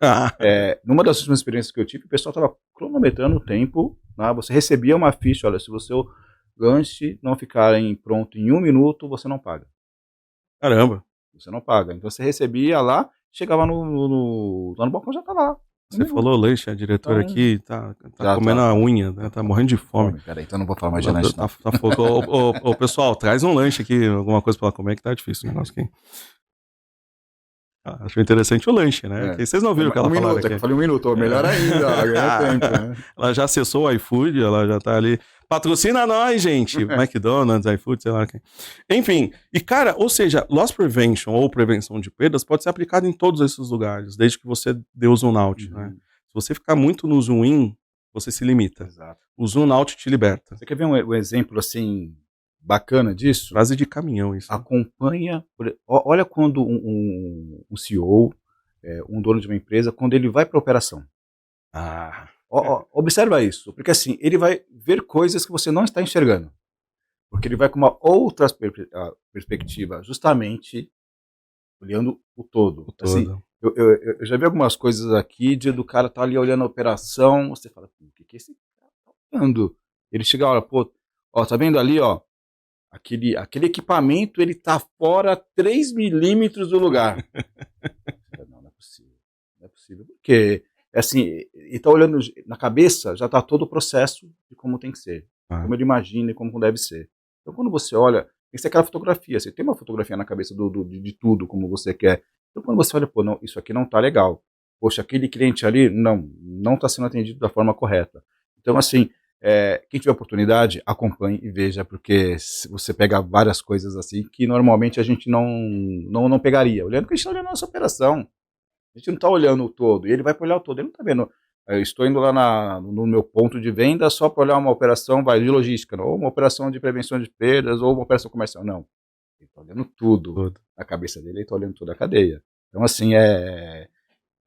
numa das últimas experiências que eu tive, o pessoal estava cronometrando o tempo, né? Você recebia uma ficha, olha, se o seu lanche não ficar pronto em 1 minuto, você não paga. Caramba. Você não paga. Então você recebia lá, chegava lá no balcão, já estava lá. Você falou lanche, a diretora aqui tá comendo a unha, né? Tá morrendo de fome. Peraí, então não vou falar mais de lanche. Ô, pessoal, traz um lanche aqui, alguma coisa pra ela comer, que tá difícil o negócio aqui. Acho interessante o lanche, né? Porque vocês não viram o que ela falou aqui. Eu falei 1 minuto, melhor ainda, ganha tempo, né? Ela já acessou o iFood, ela já tá ali. Patrocina nós, gente! McDonald's, iFood, sei lá quem. Enfim, e cara, ou seja, loss prevention ou prevenção de perdas pode ser aplicado em todos esses lugares, desde que você dê o zoom out, né? Se você ficar muito no zoom in, você se limita. Exato. O zoom out te liberta. Você quer ver um exemplo, assim, bacana disso? Frase de caminhão, isso. Acompanha, olha quando um CEO, um dono de uma empresa, quando ele vai para a operação. Observa isso, porque assim, ele vai ver coisas que você não está enxergando. Porque ele vai com uma outra perspectiva, justamente olhando o todo. Assim, eu já vi algumas coisas aqui do cara tá ali olhando a operação, você fala, o que esse cara tá olhando? Ele chega, olha, tá vendo ali, ó, aquele equipamento, ele tá fora 3 milímetros do lugar. Não é possível. Não é possível, porque assim, ele tá olhando na cabeça, já tá todo o processo de como tem que ser, como ele imagina e como deve ser. Então, quando você olha, tem que ser aquela fotografia, você tem uma fotografia na cabeça de tudo, como você quer. Então, quando você olha, não, isso aqui não tá legal. Poxa, aquele cliente ali, não tá sendo atendido da forma correta. Então, assim, quem tiver oportunidade, acompanhe e veja, porque você pega várias coisas assim que normalmente a gente não pegaria. Olhando que a gente está olhando a nossa operação. A gente não está olhando o todo, e ele vai para olhar o todo, ele não está vendo. Eu estou indo lá no meu ponto de venda só para olhar uma operação de logística, ou uma operação de prevenção de perdas, ou uma operação comercial. Não. Ele está olhando tudo. Na cabeça dele, ele está olhando toda a cadeia. Então, assim, é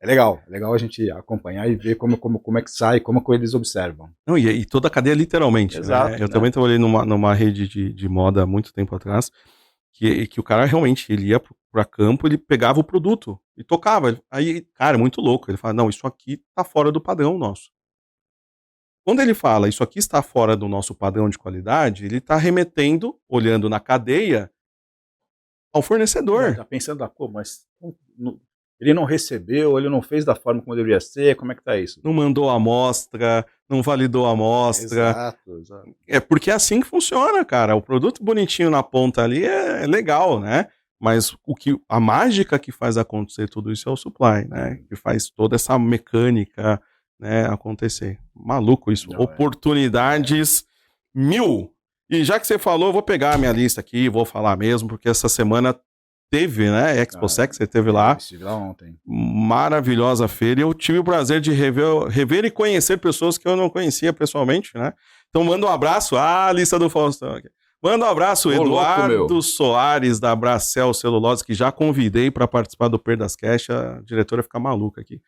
legal. É legal a gente acompanhar e ver como é que sai, como eles observam. Não, e toda a cadeia, literalmente. Exato. Né? Eu também trabalhei numa rede de moda há muito tempo atrás, que o cara realmente, ele ia para campo, ele pegava o produto e tocava. Aí, cara, muito louco. Ele fala, não, isso aqui tá fora do padrão nosso. Quando ele fala, isso aqui está fora do nosso padrão de qualidade, ele está remetendo, olhando na cadeia, ao fornecedor. Tá pensando, mas ele não recebeu, ele não fez da forma como deveria ser, como é que tá isso? Não mandou a amostra, não validou a amostra. Exato. É porque é assim que funciona, cara. O produto bonitinho na ponta ali é legal, né? Mas a mágica que faz acontecer tudo isso é o supply, né? Que faz toda essa mecânica, né, acontecer. Maluco isso. Oportunidades 1000. E já que você falou, eu vou pegar a minha lista aqui e vou falar mesmo, porque essa semana teve, né? ExpoSec, você esteve lá. Estive lá ontem. Maravilhosa feira. E eu tive o prazer de rever e conhecer pessoas que eu não conhecia pessoalmente, né? Então manda um abraço. A lista do Faustão aqui. Manda um abraço, Eduardo Soares, da Bracel Celulose, que já convidei para participar do Perdascast. A diretora fica maluca aqui.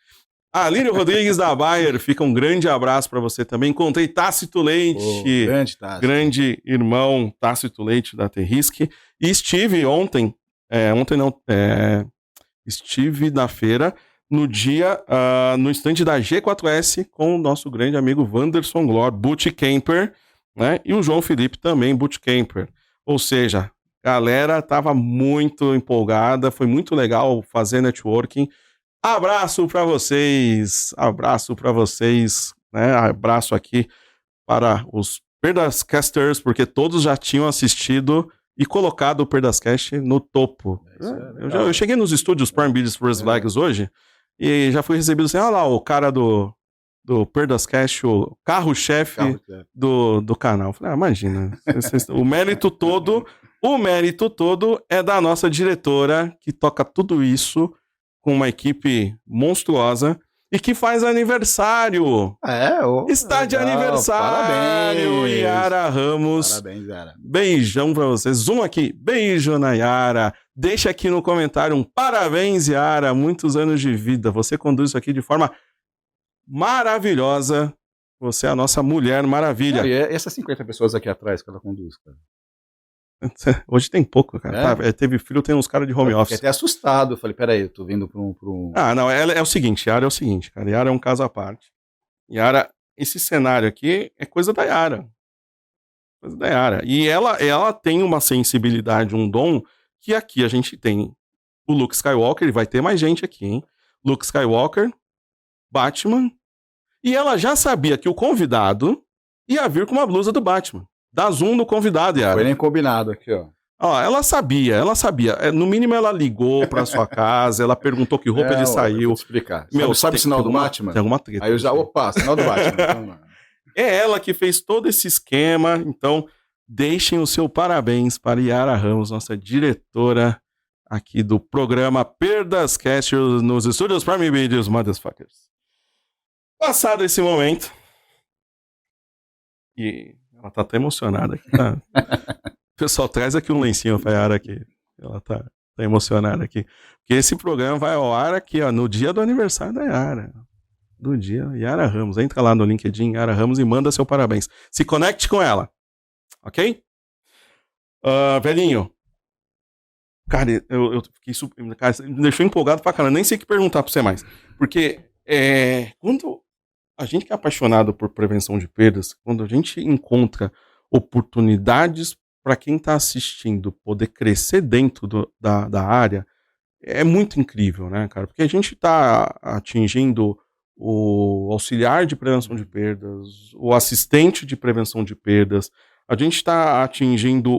Lírio Rodrigues, da Bayer, fica um grande abraço para você também. Encontrei Tácito Leite, grande irmão Tácito Leite, da Terrisque. E estive ontem, estive na feira, no dia, no estande da G4S, com o nosso grande amigo Wanderson Glor, Bootcamper, né? E o João Felipe também, Bootcamper. Ou seja, a galera estava muito empolgada, foi muito legal fazer networking. Abraço para vocês, né? Abraço aqui para os Perdascasters, porque todos já tinham assistido e colocado o Perdascast no topo. Eu cheguei nos estúdios Prime Videos First Vegas hoje e já fui recebido assim, olha lá, o cara do Perdascast, o carro-chefe do canal. Falei, imagina, o mérito todo é da nossa diretora, que toca tudo isso com uma equipe monstruosa e que faz aniversário. Está de aniversário, parabéns. Yara Ramos. Parabéns, Yara. Beijão pra vocês. Zoom aqui. Beijo na Yara. Deixa aqui no comentário um parabéns, Yara. Muitos anos de vida. Você conduz isso aqui de forma maravilhosa. Você é a nossa Mulher Maravilha. E essas 50 pessoas aqui atrás que ela conduz, cara? Hoje tem pouco, cara. Teve filho, tem uns caras de home office. Fiquei até assustado. Falei, peraí, eu tô vindo pra um... não, é o seguinte, Yara é o seguinte, cara. Yara é um caso à parte. Yara, esse cenário aqui é coisa da Yara. Coisa da Yara. E ela tem uma sensibilidade, um dom, que aqui a gente tem o Luke Skywalker, ele vai ter mais gente aqui, hein? Luke Skywalker, Batman, e ela já sabia que o convidado ia vir com uma blusa do Batman. Dá zoom no convidado, Yara. Foi nem combinado aqui, ó. Ela sabia. No mínimo, ela ligou pra sua casa, ela perguntou que roupa ele saiu. Eu vou te explicar. Sabe o sinal do Batman? Tem alguma treta. Aí eu já, sinal do Batman. Então, é ela que fez todo esse esquema. Então, deixem o seu parabéns para Yara Ramos, nossa diretora aqui do programa Perdascast nos estúdios Prime Videos, motherfuckers. Passado esse momento, e ela tá até emocionada aqui, tá? Pessoal, traz aqui um lencinho pra Yara aqui. Ela tá emocionada aqui. Porque esse programa vai ao ar aqui, ó, no dia do aniversário da Yara. Do dia, Yara Ramos. Entra lá no LinkedIn, Yara Ramos, e manda seu parabéns. Se conecte com ela. Ok? Velhinho. Cara, eu fiquei super... Cara, me deixou empolgado pra caramba. Nem sei o que perguntar pra você mais. Porque quando a gente que é apaixonado por prevenção de perdas, quando a gente encontra oportunidades para quem está assistindo poder crescer dentro da área, é muito incrível, né, cara? Porque a gente está atingindo o auxiliar de prevenção de perdas, o assistente de prevenção de perdas, a gente está atingindo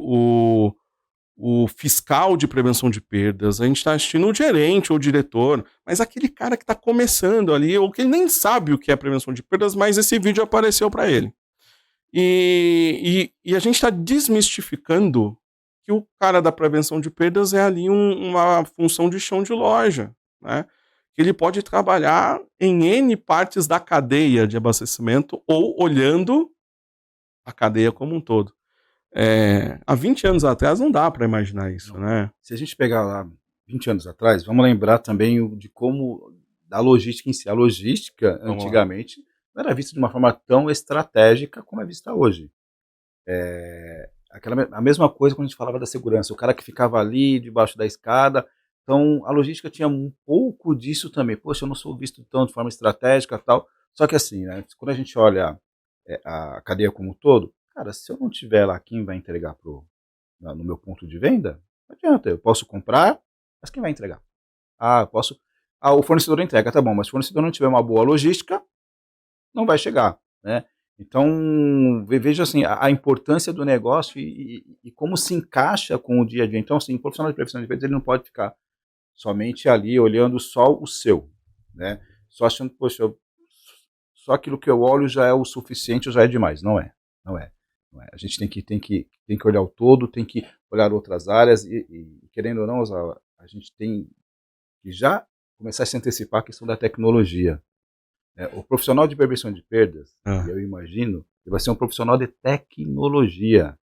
o fiscal de prevenção de perdas, a gente está assistindo o gerente ou o diretor, mas aquele cara que está começando ali, ou que ele nem sabe o que é prevenção de perdas, mas esse vídeo apareceu para ele. E a gente está desmistificando que o cara da prevenção de perdas é ali uma função de chão de loja, né? Que ele pode trabalhar em N partes da cadeia de abastecimento ou olhando a cadeia como um todo. Há 20 anos atrás não dá para imaginar isso, né? Se a gente pegar lá 20 anos atrás, vamos lembrar também de como da logística em si. A logística, antigamente, não era vista de uma forma tão estratégica como é vista hoje. A mesma coisa quando a gente falava da segurança, o cara que ficava ali debaixo da escada. Então a logística tinha um pouco disso também. Poxa, eu não sou visto tão de forma estratégica e tal. Só que assim, né, quando a gente olha a cadeia como um todo, cara, se eu não tiver lá quem vai entregar no meu ponto de venda, não adianta. Eu posso comprar, mas quem vai entregar? O fornecedor entrega, tá bom, mas se o fornecedor não tiver uma boa logística, não vai chegar, né? Então, veja assim, a importância do negócio e como se encaixa com o dia a dia. Então, assim, o profissional de prevenção de perdas, ele não pode ficar somente ali olhando só o seu, né? Só achando, poxa, só aquilo que eu olho já é o suficiente, já é demais. Não é. A gente tem que olhar o todo, tem que olhar outras áreas e querendo ou não, a gente tem que já começar a se antecipar a questão da tecnologia. O profissional de prevenção de perdas, eu imagino, ele vai ser um profissional de tecnologia.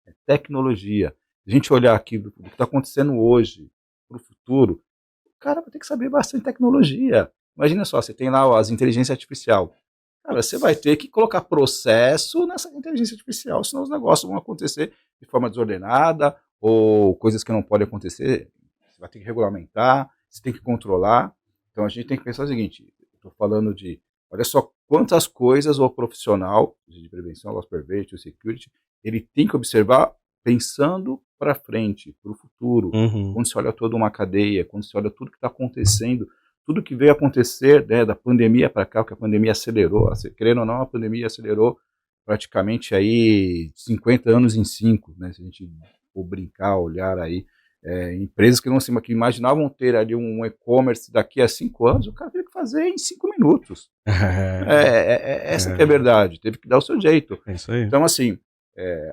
é tecnologia. Se a gente olhar aqui do que está acontecendo hoje para o futuro, o cara vai ter que saber bastante tecnologia. Imagina só, você tem lá as inteligência artificial. Cara, você vai ter que colocar processo nessa inteligência artificial, senão os negócios vão acontecer de forma desordenada ou coisas que não podem acontecer. Você vai ter que regulamentar, você tem que controlar. Então a gente tem que pensar o seguinte, estou falando de, olha só quantas coisas o profissional de prevenção, loss prevention, security, ele tem que observar pensando para frente, para o futuro. Quando se olha toda uma cadeia, quando se olha tudo que está acontecendo, tudo que veio acontecer, né, da pandemia para cá, o que a pandemia acelerou, querendo ou não, a pandemia acelerou praticamente aí 50 anos em 5, né, se a gente for brincar, olhar aí, empresas que não se que imaginavam ter ali um e-commerce daqui a 5 anos, o cara teve que fazer em 5 minutos. Essa que é a verdade, teve que dar o seu jeito. É isso aí. Então, assim,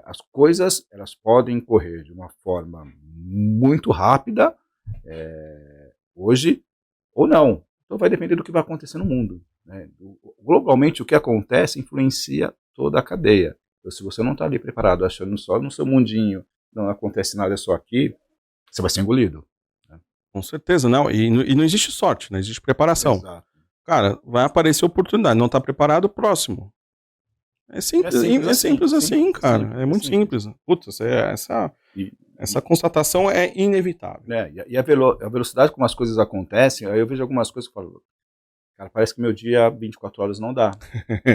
as coisas, elas podem correr de uma forma muito rápida, hoje, ou não. Então vai depender do que vai acontecer no mundo, né? Globalmente, o que acontece influencia toda a cadeia. Então, se você não está ali preparado, achando só no seu mundinho, não acontece nada só aqui, você vai ser engolido. Né? Com certeza, não. E não existe sorte, não existe preparação. Exato. Cara, vai aparecer oportunidade, não está preparado, próximo. É simples assim, cara. É muito simples. Putz, essa constatação é inevitável. E a velocidade como as coisas acontecem, aí eu vejo algumas coisas que eu falo, cara, parece que meu dia 24 horas não dá.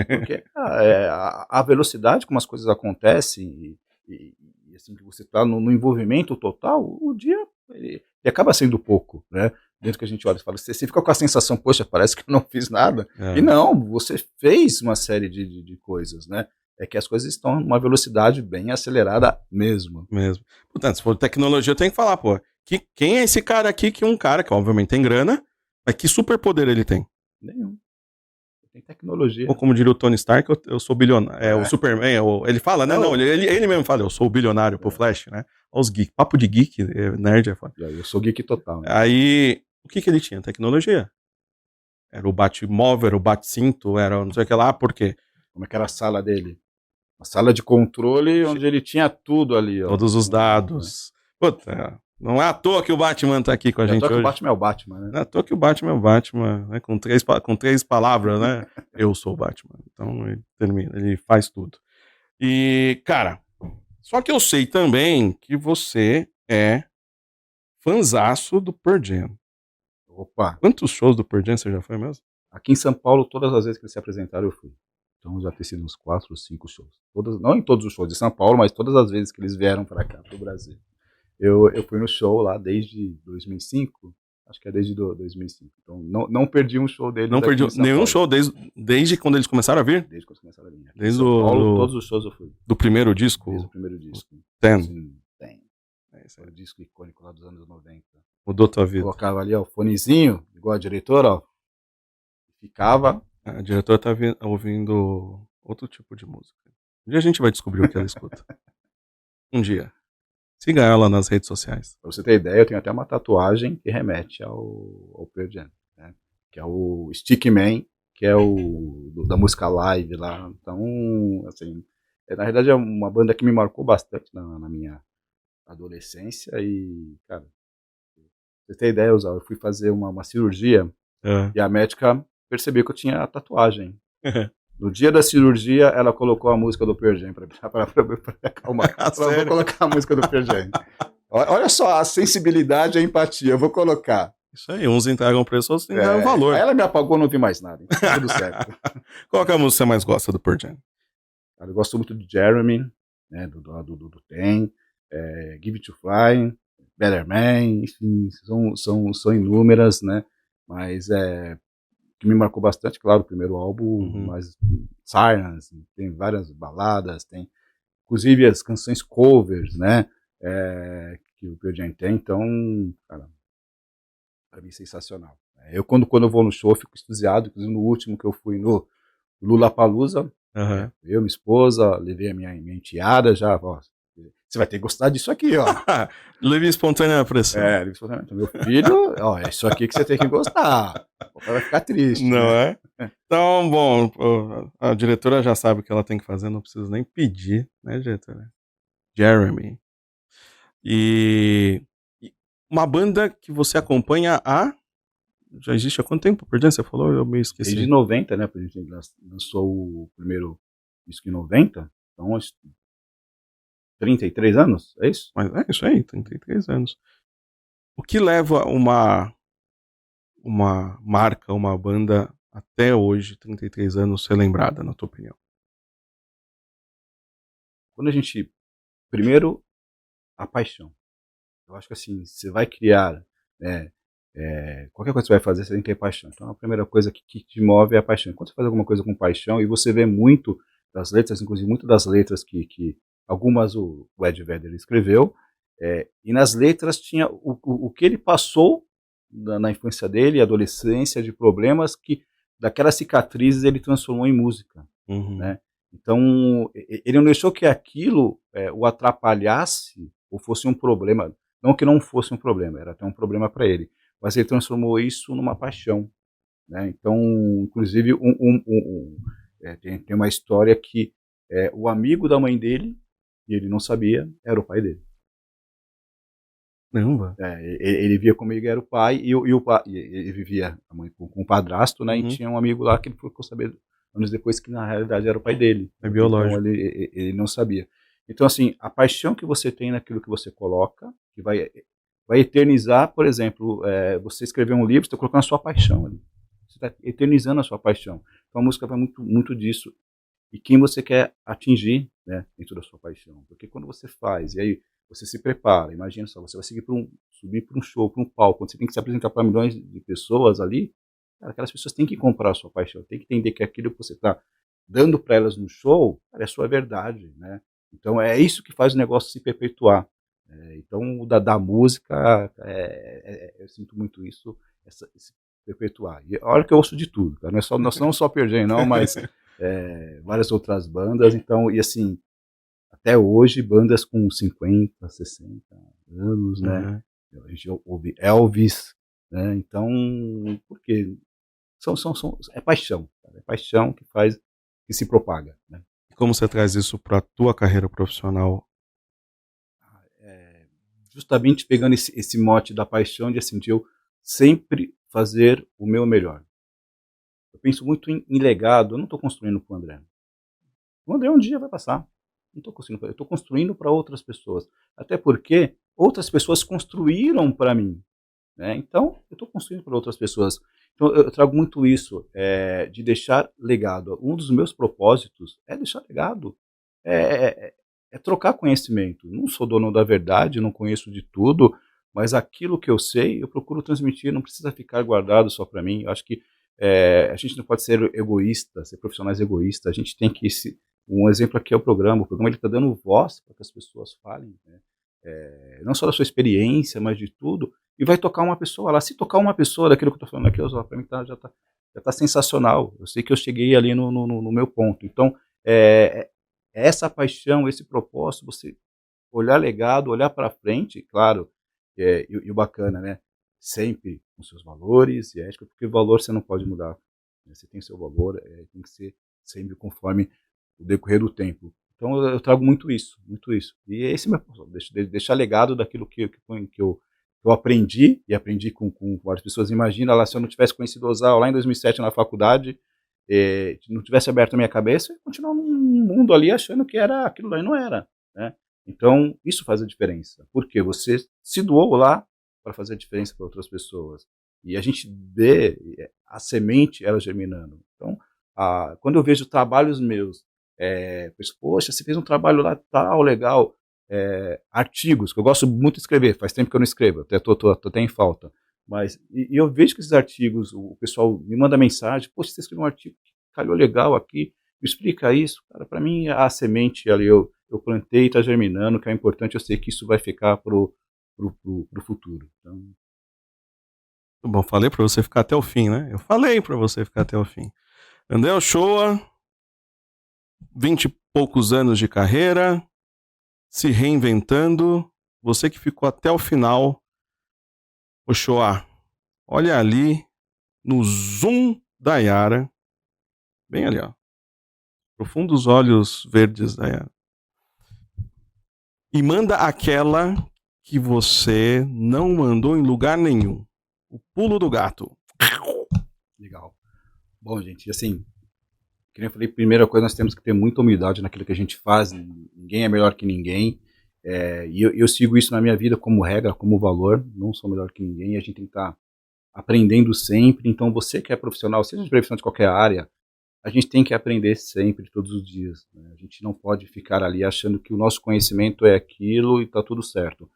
Porque a velocidade como as coisas acontecem e assim que você está no envolvimento total, o dia ele acaba sendo pouco, né? Dentro que a gente olha e fala, você fica com a sensação, poxa, parece que eu não fiz nada. E não, você fez uma série de coisas, né? É que as coisas estão numa velocidade bem acelerada mesmo. Portanto, se for tecnologia, eu tenho que falar, pô, quem é esse cara aqui que um cara que obviamente tem grana, mas que superpoder ele tem? Nenhum. Tem tecnologia. Ou como diria o Tony Stark, eu sou bilionário. O Superman, ele fala, né? Não, ele mesmo fala, eu sou o bilionário pro Flash, né? Olha os geeks. Papo de geek, nerd é foda. Eu sou geek total. Né? Aí, o que ele tinha? Tecnologia. Era o bate-móvel, era o bate-cinto, era não sei o que lá, por quê? Como é que era a sala dele? A sala de controle onde ele tinha tudo ali. Ó. Todos os dados. Puta, não é à toa que o Batman tá aqui com a gente hoje. O Batman é o Batman, né? Não é à toa que o Batman é o Batman, né? Com três palavras, né? Eu sou o Batman. Então ele termina, ele faz tudo. E, cara, só que eu sei também que você é fanzaço do Pearl Jam. Opa! Quantos shows do Pearl Jam você já foi mesmo? Aqui em São Paulo, todas as vezes que eles se apresentaram, eu fui. Então já tem sido uns 4 ou 5 shows. Não em todos os shows de São Paulo, mas todas as vezes que eles vieram para cá, para o Brasil. Eu fui no show lá desde 2005, acho que é desde 2005. Então não perdi um show deles. Não perdi nenhum show desde quando eles começaram a vir? Desde quando eles começaram a vir. Desde São Paulo, todos os shows eu fui. Do primeiro disco? Desde o primeiro disco. Tem? Sim, tem. Esse é o disco icônico lá dos anos 90. Mudou tua vida. Colocava ali ó, o fonezinho, igual a diretora, ó. Ficava. A diretora tá ouvindo outro tipo de música. Um dia a gente vai descobrir o que ela escuta. Um dia. Siga ela nas redes sociais. Pra você ter ideia, eu tenho até uma tatuagem que remete ao Pearl Jam, né? Que é o Stickman, que é da música live lá. Então, assim, na verdade é uma banda que me marcou bastante na minha adolescência e, cara, pra você ter ideia, eu fui fazer uma cirurgia e a médica percebeu que eu tinha a tatuagem. No dia da cirurgia, ela colocou a música do Pearl Jam pra acalmar. Eu vou colocar a música do Pearl Jam. Olha só a sensibilidade e a empatia, eu vou colocar. Isso aí, uns entregam preço, outros entregam valor. Aí ela me apagou, não vi mais nada, então tá tudo certo. Qual que é a música que você mais gosta do Pearl Jam? Eu gosto muito de Jeremy, né, do Ten, Give It to Fly, Better Man, enfim, são inúmeras, né, mas que me marcou bastante, claro, o primeiro álbum, mas Silence, tem várias baladas, tem inclusive as canções covers, né, que o Pearl Jam tem, então, cara, pra mim é sensacional. Eu quando eu vou no show, eu fico extasiado, inclusive no último que eu fui no Lollapalooza, eu, minha esposa, levei a minha enteada já, ó, você vai ter que gostar disso aqui, ó. Livre espontânea pressão. Livre espontânea. Meu filho, ó, é isso aqui que você tem que gostar. O cara vai ficar triste. Não né? Então, bom, a diretora já sabe o que ela tem que fazer, não precisa nem pedir, né, diretora? Jeremy. E uma banda que você acompanha já existe há quanto tempo? Perdão, você falou, eu me esqueci. Desde 90, né? A gente lançou o primeiro disco em 90, então 33 anos, é isso? Mas é isso aí, 33 anos. O que leva uma marca, uma banda até hoje, 33 anos, ser lembrada, na tua opinião? Quando a gente, primeiro, a paixão. Eu acho que assim, você vai criar, né, qualquer coisa que você vai fazer, você tem que ter paixão. Então a primeira coisa que te move é a paixão. Quando você faz alguma coisa com paixão, e você vê muito das letras, inclusive muito das letras que algumas o Ed Vedder escreveu, e nas letras tinha o que ele passou na infância dele, adolescência, de problemas que daquelas cicatrizes ele transformou em música, né? Então ele não deixou que aquilo o atrapalhasse ou fosse um problema. Não que não fosse um problema, era até um problema para ele, mas ele transformou isso numa paixão, né? Então, inclusive, tem uma história que o amigo da mãe dele, e ele não sabia, era o pai dele. Caramba. Ele via comigo era o pai, e o pai, ele vivia a mãe com o padrasto, né? E tinha um amigo lá que ele ficou sabendo anos depois que na realidade era o pai dele. É biológico. Então ele não sabia. Então, assim, a paixão que você tem naquilo que você coloca, que vai eternizar, por exemplo, você escrever um livro, você está colocando a sua paixão ali. Você está eternizando a sua paixão. Então a música vai muito, muito disso. E quem você quer atingir, né, dentro da sua paixão. Porque quando você faz, e aí você se prepara, imagina só, você vai subir para um show, para um palco, quando você tem que se apresentar para milhões de pessoas ali, cara, aquelas pessoas têm que comprar a sua paixão, têm que entender que aquilo que você está dando para elas no show, cara, é a sua verdade, né? Então é isso que faz o negócio se perpetuar. Então da música, eu sinto muito isso, esse perpetuar. E olha que eu ouço de tudo, cara. Não só Pearl Jam, não, mas várias outras bandas. Então, e assim, até hoje, bandas com 50, 60 anos, né? A gente ouve Elvis, né? Então, porque é paixão, cara. É paixão que faz, que se propaga, né? Como você traz isso para a tua carreira profissional? Justamente pegando esse mote da paixão de assim, de eu sempre fazer o meu melhor. Eu penso muito em legado, eu não estou construindo para o André. O André um dia vai passar. Não estou construindo, eu estou construindo para outras pessoas. Até porque outras pessoas construíram para mim, né? Então, eu estou construindo para outras pessoas. Então, eu trago muito isso, de deixar legado. Um dos meus propósitos é deixar legado. É trocar conhecimento. Não sou dono da verdade, não conheço de tudo, mas aquilo que eu sei, eu procuro transmitir, não precisa ficar guardado só para mim. Eu acho que a gente não pode ser egoísta, ser profissionais egoístas. A gente tem que um exemplo aqui é o programa ele está dando voz para que as pessoas falem, né? Não só da sua experiência, mas de tudo, e vai tocar uma pessoa lá. Se tocar uma pessoa daquilo que eu estou falando aqui, para mim já está sensacional. Eu sei que eu cheguei ali no meu ponto. Então, essa paixão, esse propósito, você olhar legado, olhar para frente, claro, e o bacana, né? Sempre com seus valores e ética, porque o valor você não pode mudar. Né? Você tem seu valor, tem que ser sempre conforme o decorrer do tempo. Então eu trago muito isso, muito isso. E esse meu deixar legado daquilo que eu aprendi, e aprendi com várias pessoas. Imagina lá, se eu não tivesse conhecido o Ozal lá em 2007 na faculdade, não tivesse aberto a minha cabeça, eu ia continuar num mundo ali achando que era aquilo lá e não era, né? Então isso faz a diferença, porque você se doou lá para fazer a diferença para outras pessoas. E a gente vê a semente ela germinando. Então, quando eu vejo trabalhos meus, penso, poxa, você fez um trabalho lá tal, legal, artigos, que eu gosto muito de escrever, faz tempo que eu não escrevo, até tô até em falta. Mas, e eu vejo que esses artigos, o pessoal me manda mensagem, poxa, você escreveu um artigo que calhou legal aqui, me explica isso. Cara, para mim, a semente ali eu plantei e está germinando, que é importante, eu sei que isso vai ficar pro futuro. Então... Bom, falei para você ficar até o fim, né? Eu falei para você ficar até o fim. André Ochoa, 20 e poucos anos de carreira, se reinventando. Você que ficou até o final. Ochoa, olha ali no zoom da Yara. Bem ali, ó. Profundos olhos verdes da Yara. E manda aquela que você não mandou em lugar nenhum. O pulo do gato. Legal. Bom, gente, assim, como eu falei, primeira coisa, nós temos que ter muita humildade naquilo que a gente faz. Ninguém é melhor que ninguém. E eu sigo isso na minha vida como regra, como valor. Não sou melhor que ninguém. E a gente tem que estar aprendendo sempre. Então, você que é profissional, seja de profissional de qualquer área, a gente tem que aprender sempre, todos os dias. Né? A gente não pode ficar ali achando que o nosso conhecimento é aquilo e está tudo certo.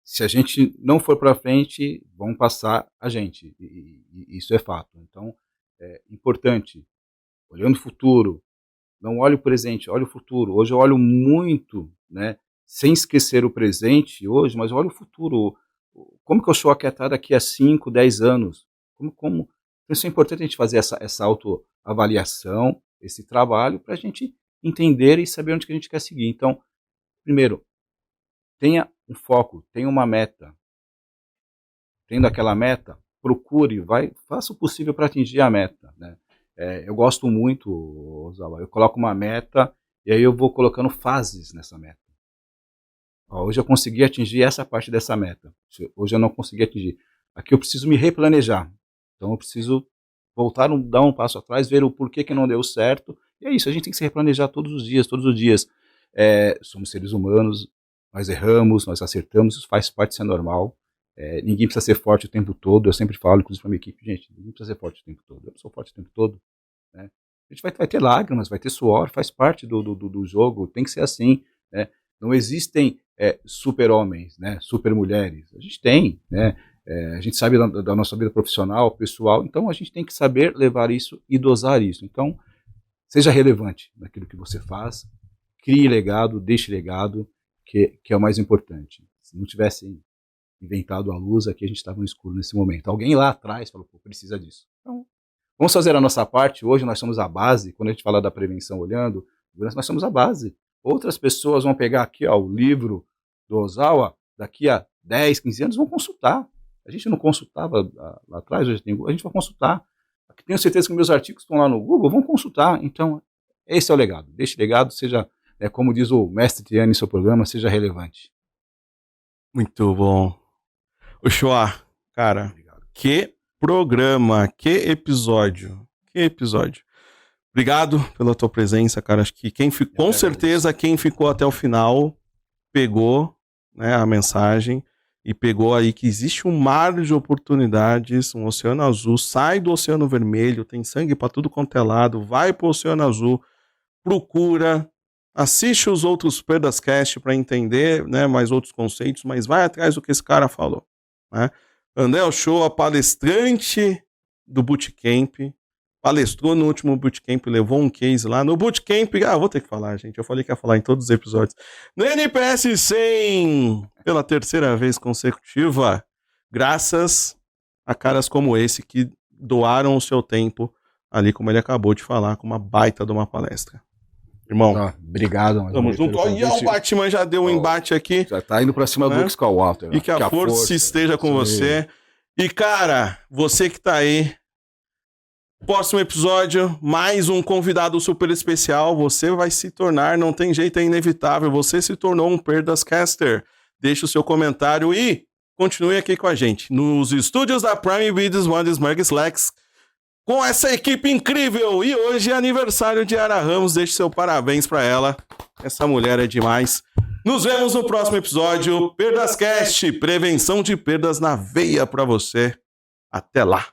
Se a gente não for para frente, vão passar a gente. E isso é fato. Então, é importante. Olhando o futuro, não olhe o presente, olhe o futuro. Hoje eu olho muito, né, sem esquecer o presente hoje, mas olho o futuro. Como que eu sou aquietado daqui a 5, 10 anos? Então, isso é importante a gente fazer essa autoavaliação, esse trabalho, para a gente entender e saber onde que a gente quer seguir. Então, primeiro, tenha um foco, tenha uma meta. Tendo aquela meta, procure, faça o possível para atingir a meta, né? Eu gosto muito, Ozawa, eu coloco uma meta e aí eu vou colocando fases nessa meta. Hoje eu consegui atingir essa parte dessa meta. Hoje eu não consegui atingir. Aqui eu preciso me replanejar. Então eu preciso voltar, dar um passo atrás, ver o porquê que não deu certo. E é isso, a gente tem que se replanejar todos os dias, todos os dias. Somos seres humanos, nós erramos, nós acertamos, isso faz parte, isso é normal. Ninguém precisa ser forte o tempo todo. Eu sempre falo, inclusive para a minha equipe, gente, ninguém precisa ser forte o tempo todo. Eu não sou forte o tempo todo. Né? A gente vai ter lágrimas, vai ter suor, faz parte do jogo, tem que ser assim. Né? Não existem super-homens, né? Super-mulheres. A gente tem, né? A gente sabe da nossa vida profissional, pessoal, então a gente tem que saber levar isso e dosar isso. Então, seja relevante naquilo que você faz, crie legado, deixe legado, que é o mais importante. Se não tivesse inventado a luz, aqui a gente estava no escuro nesse momento. Alguém lá atrás falou, pô, precisa disso. Então, vamos fazer a nossa parte. Hoje nós somos a base. Quando a gente fala da prevenção olhando, nós somos a base. Outras pessoas vão pegar aqui o livro do Ozawa, daqui a 10, 15 anos, vão consultar. A gente não consultava lá atrás, hoje a gente vai consultar. Tenho certeza que meus artigos estão lá no Google, vão consultar. Então, esse é o legado. Deixe legado, seja, como diz o mestre Tiane em seu programa, seja relevante. Muito bom. Uchoa, cara, que programa, que episódio. Obrigado pela tua presença, cara. Acho que com certeza quem ficou até o final pegou, né, a mensagem e pegou aí que existe um mar de oportunidades, um oceano azul, sai do oceano vermelho, tem sangue para tudo quanto é lado, vai pro oceano azul, procura, assiste os outros Perdascast para entender, né, mais outros conceitos, mas vai atrás do que esse cara falou. Né? André Uchoa, palestrante do Bootcamp, palestrou no último Bootcamp, levou um case lá no Bootcamp, vou ter que falar, gente, eu falei que ia falar em todos os episódios, no NPS 100, pela terceira vez consecutiva, graças a caras como esse que doaram o seu tempo ali, como ele acabou de falar, com uma baita de uma palestra. Irmão, obrigado. Tamo junto. Olha, o Batman já deu um embate aqui. Já tá indo pra cima do Luke Skywalker. E que a força esteja com você. E, cara, você que tá aí, próximo episódio, mais um convidado super especial. Você vai se tornar, não tem jeito, é inevitável. Você se tornou um Perdascaster. Deixe o seu comentário e continue aqui com a gente. Nos estúdios da Prime Videos, One Smurg Slacks, com essa equipe incrível. E hoje é aniversário de Ara Ramos. Deixe seu parabéns pra ela. Essa mulher é demais. Nos vemos no próximo episódio. Perdascast, prevenção de perdas na veia pra você. Até lá.